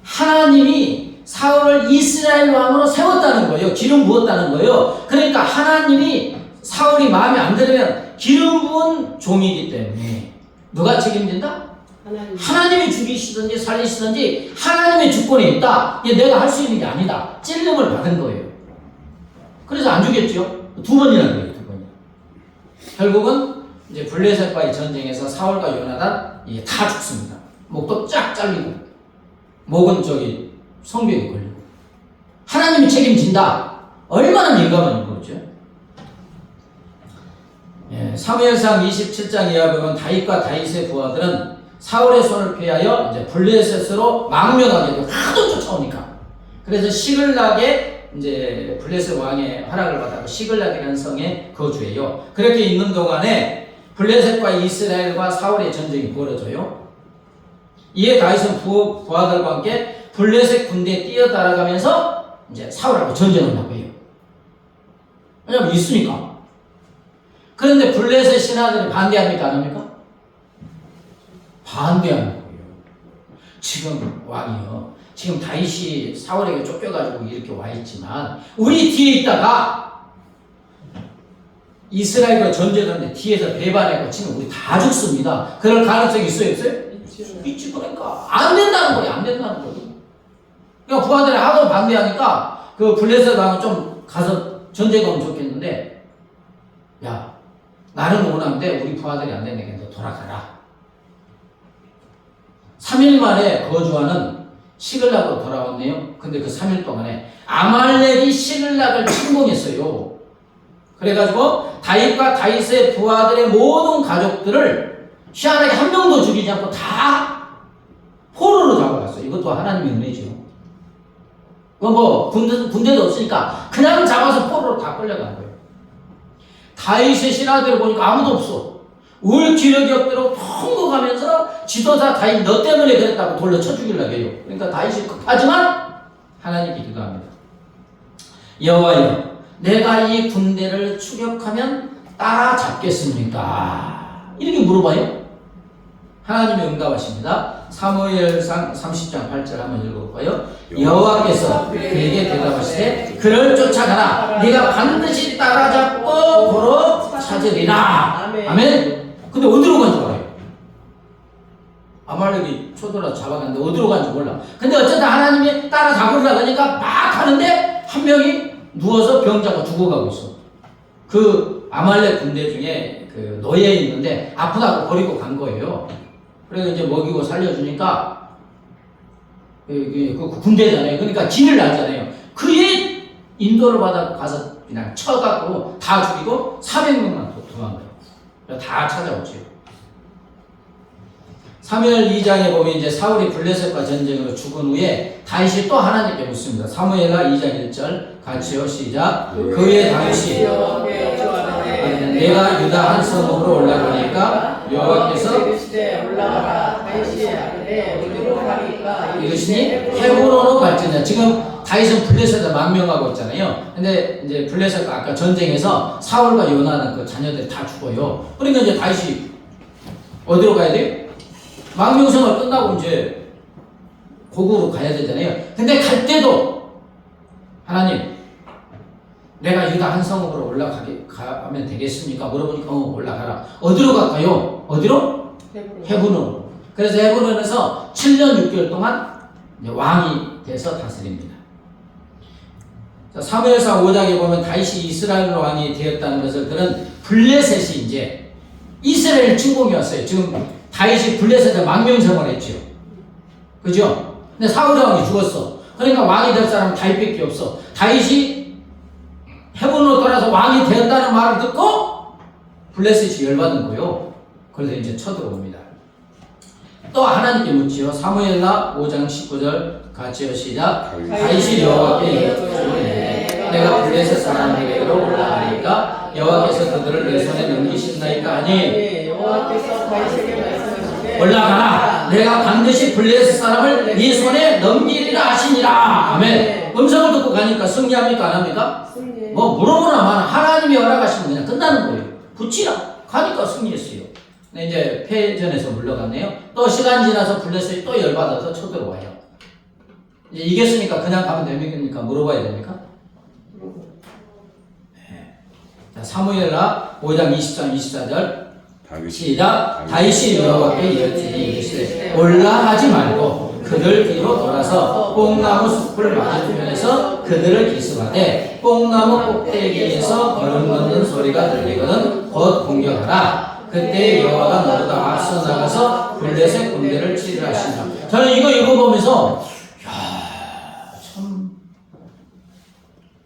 하나님이 사울을 이스라엘 왕으로 세웠다는 거예요. 기름 부었다는 거예요. 그러니까 하나님이 사울이 마음에 안 들으면 기름 부은 종이기 때문에 누가 책임진다? 하나님이 죽이시든지 살리시든지 하나님의 주권에 있다. 이게 내가 할 수 있는 게 아니다. 찔림을 받은 거예요. 그래서 안 죽였죠. 2번이나 그래요. 2번이나. 결국은 이제 블레셋과의 전쟁에서 사울과 요나단 이게 다 죽습니다. 목도 쫙 잘리고 목은 저기 성벽에 걸리고. 하나님이 책임진다. 얼마나 민감한 거죠. 예, 사무엘상 27장 이하 보면 다윗과 다윗의 부하들은 사울의 손을 피하여 이제 블레셋으로 망명하게 되고 하도 쫓아오니까. 그래서 시글락에 이제 블레셋 왕의 허락을 받았고 시글락이라는 성에 거주해요. 그렇게 있는 동안에 블레셋과 이스라엘과 사울의 전쟁이 벌어져요. 이에 다윗은 부하들과 함께 블레셋 군대에 뛰어따라가면서 이제 사울하고 전쟁을 하고 해요. 왜냐면 있으니까. 그런데 블레셋 신하들이 반대합니까? 안 합니까? 반대하는 거예요. 지금 왕이요. 지금 다윗이 사울에게 쫓겨가지고 이렇게 와 있지만 우리 뒤에 있다가 이스라엘과 전쟁하는데 뒤에서 배반하고 치면 우리 다 죽습니다. 그럴 가능성이 있어요? 없어요? 있지. 그러니까 안 된다는 거예요. 안 된다는 거예요. 그러니까 부하들이 하도 반대하니까 그 블레셋 왕은 좀 가서 전쟁 가면 좋겠는데, 야, 나는 원하는데 우리 부하들이 안 되니까 너 돌아가라. 3일 만에 거주하는 시글락으로 돌아왔네요. 근데 그 3일 동안에 아말렉이 시글락을 침공했어요. 그래가지고 다윗과 다윗의 부하들의 모든 가족들을 희한하게 한 명도 죽이지 않고 다 포로로 잡아갔어요. 이것도 하나님의 은혜죠. 뭐 군대도 없으니까 그냥 잡아서 포로로 다 끌려간 거예요. 다윗의 신하들을 보니까 아무도 없어. 울 기력이 없도록 통곡하면서 지도자 다윗 너 때문에 그랬다고 돌려 쳐 죽이려고 해요. 그러니까 다윗이 급하지만 하나님께 기도합니다. 여호와여, 내가 이 군대를 추격하면 따라잡겠습니까? 이렇게 물어봐요. 하나님이 응답하십니다. 사무엘상 30장 8절 한번 읽어볼까요? 여호와께서 그에게 대답하시되 그를 쫓아가라. 네가 반드시 따라잡고 보러 찾으리라. 아멘. 근데 어디로 간지 몰라요. 아말렉이 쳐들어 잡아갔는데 어디로 간지 몰라. 근데 어쨌든 하나님이 따라잡으려고 하니까 막 하는데 한 명이 누워서 병자가 죽어가고 있어. 그 아말렉 군대 중에 그 노예 있는데 아프다고 버리고 간 거예요. 그래서 이제 먹이고 살려주니까 그 군대잖아요. 그러니까 길을 알잖아요. 그의 인도를 받아 가서 그냥 쳐갖고 다 죽이고 400명만 도망가요. 다 찾아오죠. 사무엘 2장에 보면 이제 사울이 블레셋과 전쟁으로 죽은 후에 다윗이 또 하나님께 묻습니다. 사무엘하 2장 1절 같이요. 시작. 그의 다윗이 내가 유다 한 성읍으로 올라가니까 여호와께서 이르시니 헤브론으로 갈지니라. 지금 다윗은 블레셋을 망명하고 있잖아요. 근데 이제 블레셋과 아까 전쟁에서 사울과 요나단 그 자녀들이 다 죽어요. 그러니까 이제 다윗이 어디로 가야 돼요? 망명생활 끝나고 이제 고국으로 가야 되잖아요. 근데 갈 때도 하나님, 내가 유다 한 성읍으로 올라가면 되겠습니까? 물어보니까 올라가라. 어디로 갈까요? 어디로? 헤브론으로. 그래서 헤브론에서 7년 6개월 동안 이제 왕이 돼서 다스립니다. 자, 사무엘상 5장에 보면 다윗이 이스라엘 왕이 되었다는 것을 들은 블레셋이 이제 이스라엘 침공이 왔어요. 지금 다윗이 블레셋에 망명생활을 했죠. 그죠? 근데 사울 왕이 죽었어. 그러니까 왕이 될 사람은 다윗밖에 없어. 다윗이 헤브론으로 돌아서 왕이 되었다는 말을 듣고 블레셋이 열받은 거예요. 그래서 이제 쳐들어옵니다. 또 하나님께 묻지요. 사무엘하 5장 19절 같이요. 시작. 다윗이 여호와께 이르되 내가 블레셋 사람에게로 올라가니까 여호와께서 그들을 내 손에 넘기신다니까 하니 여호와께서 다윗에게 말씀하시되 올라가라. 내가 반드시 블레셋 사람을 네 손에 넘기리라 하시니라. 아멘. 음성을 듣고 가니까 승리합니까? 안 합니까? 뭐 물어보나 마나 하나님이 허락하시면 그냥 끝나는 거예요. 붙이라. 가니까 승리했어요. 근데 이제 패전에서 물러갔네요. 또 시간 지나서 블레셋이 또 열받아서 쳐들어와요. 이제 이겼으니까 그냥 가면 됩니까? 물어봐야 됩니까? 네. 자, 사무엘하 5장 23, 24절 시작. 다윗이 여호와께 이르시되 올라가지 말고 그들 뒤로 돌아서 뽕나무 숲을 맞은편에서 그들을 기습하되 뽕나무 꼭대기에서 걸음 걷는 소리가 들리거든 곧 공격하라. 그때 여호와가 너보다 앞서 나가서 블레셋 군대를 치리라 하신다. 저는 이거 읽어보면서 참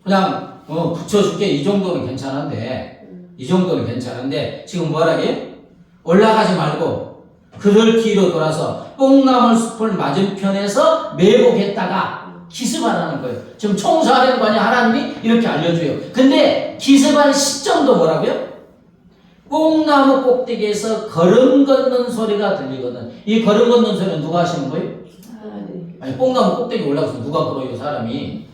그냥 붙여줄게 이 정도는 괜찮은데 지금 뭐라게? 올라가지 말고 그들 뒤로 돌아서 뽕나무 숲을 맞은편에서 매복했다가 기습하라는 거예요. 지금 총사하려는 거 아니야? 하나님이 이렇게 알려줘요. 근데 기습할 시점도 뭐라고요? 뽕나무 꼭대기에서 걸음 걷는 소리가 들리거든. 이 걸음 걷는 소리는 누가 하시는 거예요? 아니 뽕나무 꼭대기 올라가서 누가 걸어요? 사람이.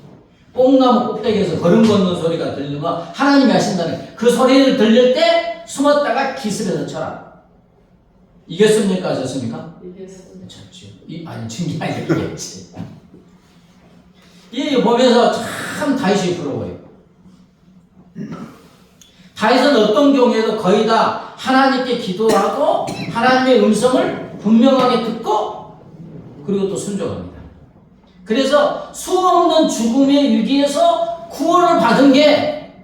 뽕나무 꼭대기에서 걸음 걷는 소리가 들리는 거 하나님이 하신다는 그 소리를 들릴 때 숨었다가 기습해서 쳐라. 이겼습니까? 졌습니까? 이겼습니다. 졌죠. 아니 지금 이겼지. 이 보면서 참 다윗이 부러워요. 다윗은 어떤 경우에도 거의 다 하나님께 기도하고 하나님의 음성을 분명하게 듣고 그리고 또 순종합니다. 그래서 수없는 죽음의 위기에서 구원을 받은 게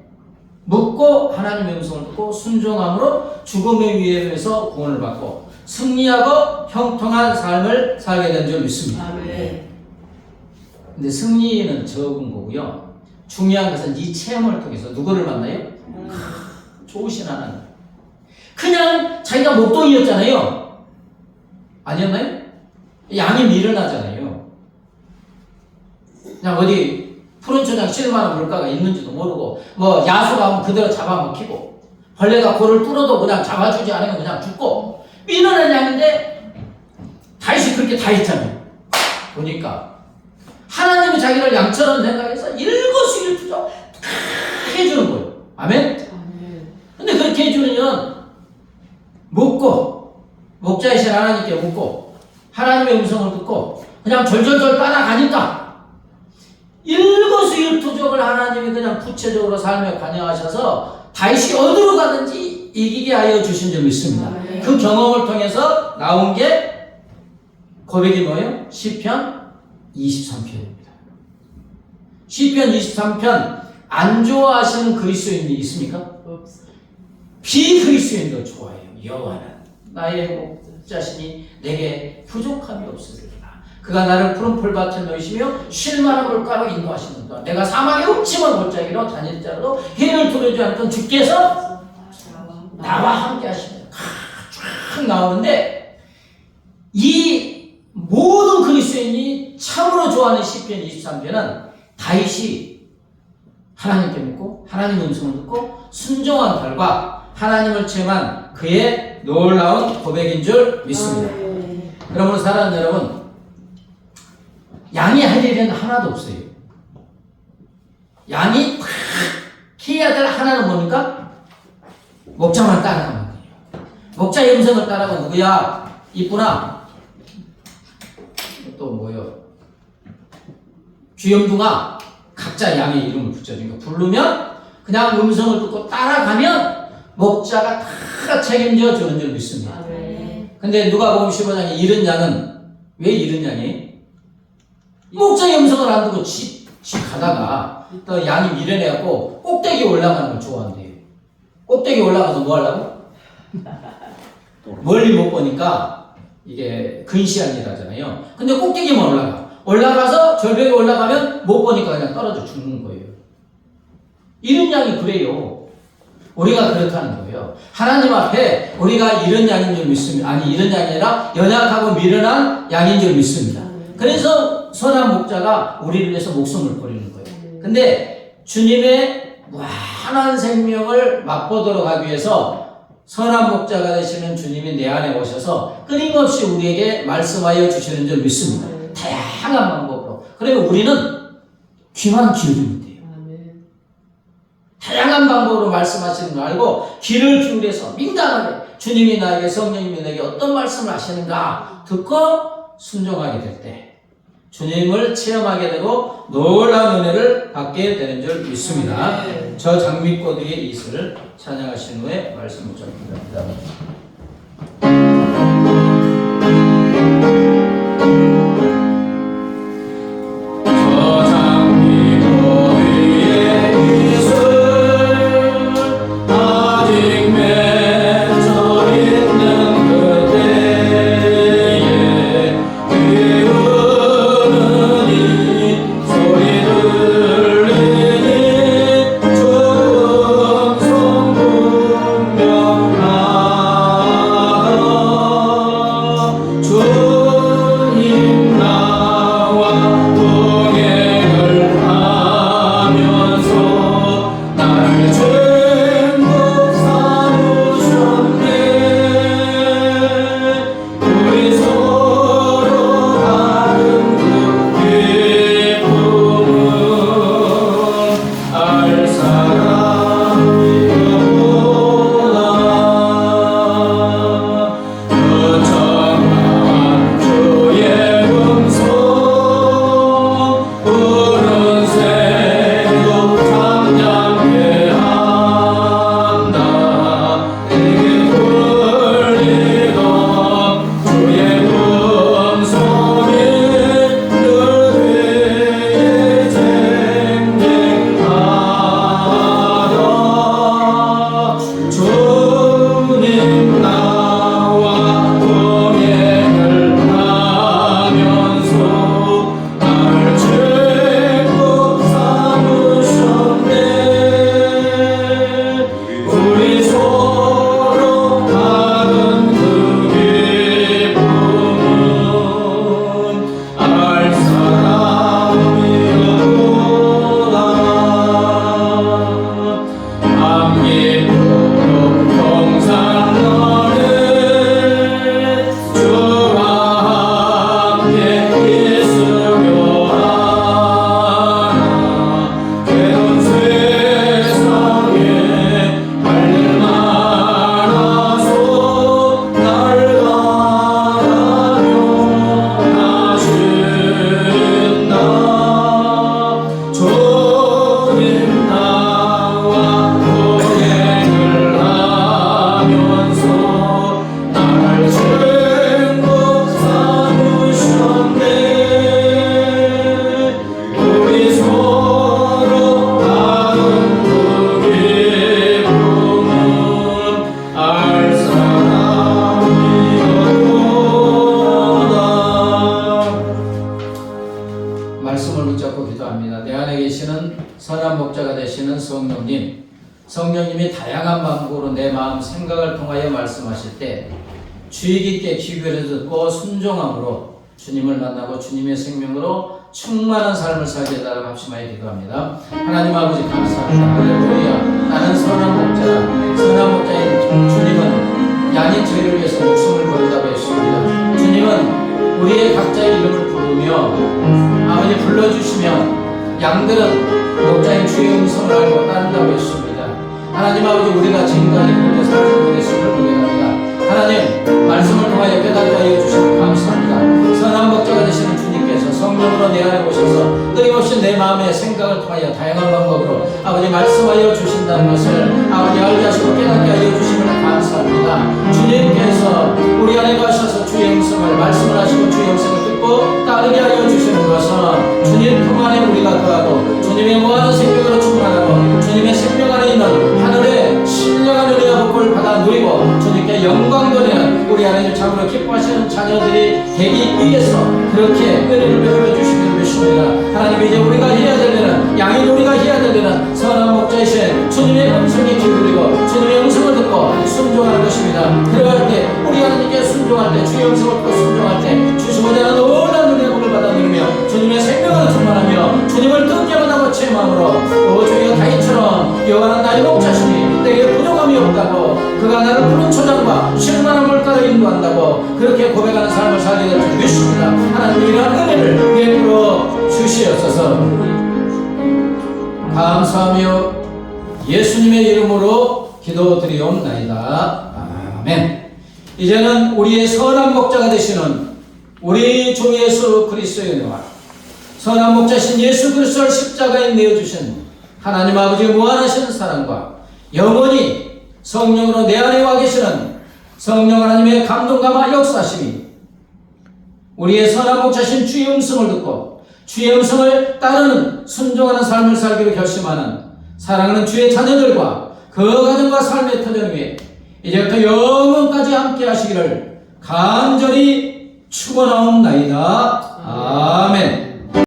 묻고 하나님의 음성을 듣고 순종함으로 죽음의 위협에서 구원을 받고 승리하고 형통한 삶을 살게 된 줄 믿습니다. 아멘. 근데 승리는 적은 거고요. 중요한 것은 이 체험을 통해서 누구를 만나요? 좋으신 하나님. 그냥 자기가 목동이었잖아요. 아니었나요? 양이 밀어나잖아요. 그냥 어디 푸른 초장 실만한 물가가 있는지도 모르고 뭐 야수가 하면 그대로 잡아먹히고 벌레가 골을 뚫어도 그냥 잡아주지 않으면 그냥 죽고 밀어낸 양인데 다윗이 그렇게 다 했잖아요. 보니까 하나님이 자기를 양처럼 생각해서 일거수일투족 다 해주는 거예요. 아멘? 근데 그렇게 해주면 묻고 목자이신 하나님께 묻고 하나님의 음성을 듣고 그냥 절절절 따라가니까 일거수일투족을 하나님이 그냥 구체적으로 삶에 관여하셔서 다윗이 어디로 가든지 이기게 하여 주신 줄 믿습니다. 그 경험을 통해서 나온 게 고백이 뭐예요? 시편 23편입니다. 시편 23편 안 좋아하시는 그리스도인이 있습니까? 없어. 비그리스도인도 좋아해요. 여호와는 나의 목자시니 내게 부족함이 없으리라. 그가 나를 푸른 풀밭에 놓이시며 쉴만한 물가로 인도하시는다. 내가 사막의 음침한 골짜기로 다닐 자라도 해를 두려지 않던 주께서 나와 함께 하십니다. 쫙 나오는데 이 모든 그리스도인이 참으로 좋아하는 시편 23편은 다윗이 하나님께 묻고 하나님의 음성을 듣고 순종한 결과 하나님을 체험한 그의 놀라운 고백인 줄 믿습니다. 그러므로 사랑하는 여러분, 양이 할 일은 하나도 없어요. 양이 탁 해야 될 하나는 뭡니까? 목자만 따라가면 돼요. 목자의 음성을 따라가면 누구야? 이쁘나? 또 뭐요? 귀염둥아? 각자 양의 이름을 붙여주니까 부르면 그냥 음성을 듣고 따라가면 목자가 다 책임져 주는 줄 믿습니다. 근데 누가복음 15장에 잃은 양은 왜 잃은 양이? 목자의 음성을 안 듣고 지 가다가 또 양이 미련해갖고 꼭대기에 올라가는 걸 좋아한대요. 꼭대기에 올라가서 뭐 하려고? 멀리 못 보니까 이게 근시한 일 하잖아요. 근데 꼭대기만 올라가서 절벽에 올라가면 못 보니까 그냥 떨어져 죽는 거예요. 잃은 양이 그래요. 우리가 그렇다는 거예요. 하나님 앞에 우리가 잃은 양인 줄 믿습니다. 아니, 잃은 양이 아니라 연약하고 미련한 양인 줄 믿습니다. 그래서 선한 목자가 우리를 위해서 목숨을 버리는 거예요. 근데 주님의 무한한 생명을 맛보도록 하기 위해서 선한 목자가 되시는 주님이 내 안에 오셔서 끊임없이 우리에게 말씀하여 주시는 줄 믿습니다. 다양한 방법으로. 그리고 우리는 귀만 기울이면 돼요. 다양한 방법으로 말씀하시는 걸 알고 귀를 기울여서 민감하게 주님이 나에게 성령님이 내게 어떤 말씀을 하시는가 듣고 순종하게 될 때 주님을 체험하게 되고 놀라운 은혜를 받게 되는 줄 믿습니다. 저 장미꽃의 이슬을 찬양하신 후에 말씀을 좀 드립니다. 다양한 방법으로 내 마음 생각을 통하여 말씀하실 때 주의 깊게 귀 기울여 듣고 순종함으로 주님을 만나고 주님의 생명으로 충만한 삶을 살게 해달라고 합심하여 기도합니다. 하나님 아버지 감사합니다. 할렐루야. 나는 선한 목자라. 선한 목자인 주님은 양인 저희를 위해서 목숨을 건다고 했습니다. 주님은 우리의 각자의 이름을 부르며 아버지 불러주시면 양들은 목자인 주의 음성을 알고 따른다고 했습니다. 하나님 아버지 우리가 지금까지 그렇게 살지 못했음을 고백합니다. 하나님 말씀을 통하여 깨닫게 하여 주시면 감사합니다. 선한 목자가 되시는 주님께서 성령으로 내 안에 오셔서 끊임없이 내 마음의 생각을 통하여 다양한 방법으로 아버지 말씀하여 주신다는 것을 아버지 알게 하시고 깨닫게 하여 주심을 감사합니다. 주님께서 우리 안에 가셔서 주의 음성을 말씀을 하시고 주의 음성을 듣고 따르게 하여 주시는 것은 주님 품 안에 우리가 거하고 주님의 무한한 생명으로 충만하고 주님의 생명 안에 있는 하늘의 신령한 은혜와 복을 받아 누리고 주님께 영광 돌리는 우리 안에 참으로 기뻐하시는 자녀들이 되기 위해서 그렇게 은혜를 베풀어 주시기를 믿습니다. 하나님 이제 우리가 해야 될 일은 양인 우리가 해야 될 일은 선한 목자이신 주님의 음성에 기울이고 주님의 음성을 듣고 순종하는 것입니다. 그러할 때 우리 하나님께 순종할 때 주의 음성을 듣고 순종할 때 주시고자 하는 놀라운 은혜의 복을 받아 누리며 주님의 생명을 충만하며 주님을 뜬금하고 제 마음으로 주여 다윗처럼 여호와는 나의 목자시니 내게 부족함이 없다고 그가 나를 푸른 초장과 실만한 물가로 인도한다고 그렇게 고백하는 삶을 살게 될 줄 믿습니다. 하나님 이러한 은혜를 베풀어 주시옵소서. 감사하며 예수님의 이름으로 기도드리옵나이다. 아멘. 이제는 우리의 선한 목자가 되시는 우리 주 예수 그리스도의 은혜와 선한 목자신 예수 그리스도를 십자가에 내어주신 하나님 아버지의 무한하신 사랑과 영원히 성령으로 내 안에 와 계시는 성령 하나님의 감동감화 역사심이 우리의 선한 목자신 주의 음성을 듣고 주의 음성을 따르는 순종하는 삶을 살기로 결심하는 사랑하는 주의 자녀들과 그 가정과 삶의 터전 위에 이제부터 영원까지 함께 하시기를 간절히 축원하옵나이다. 아멘.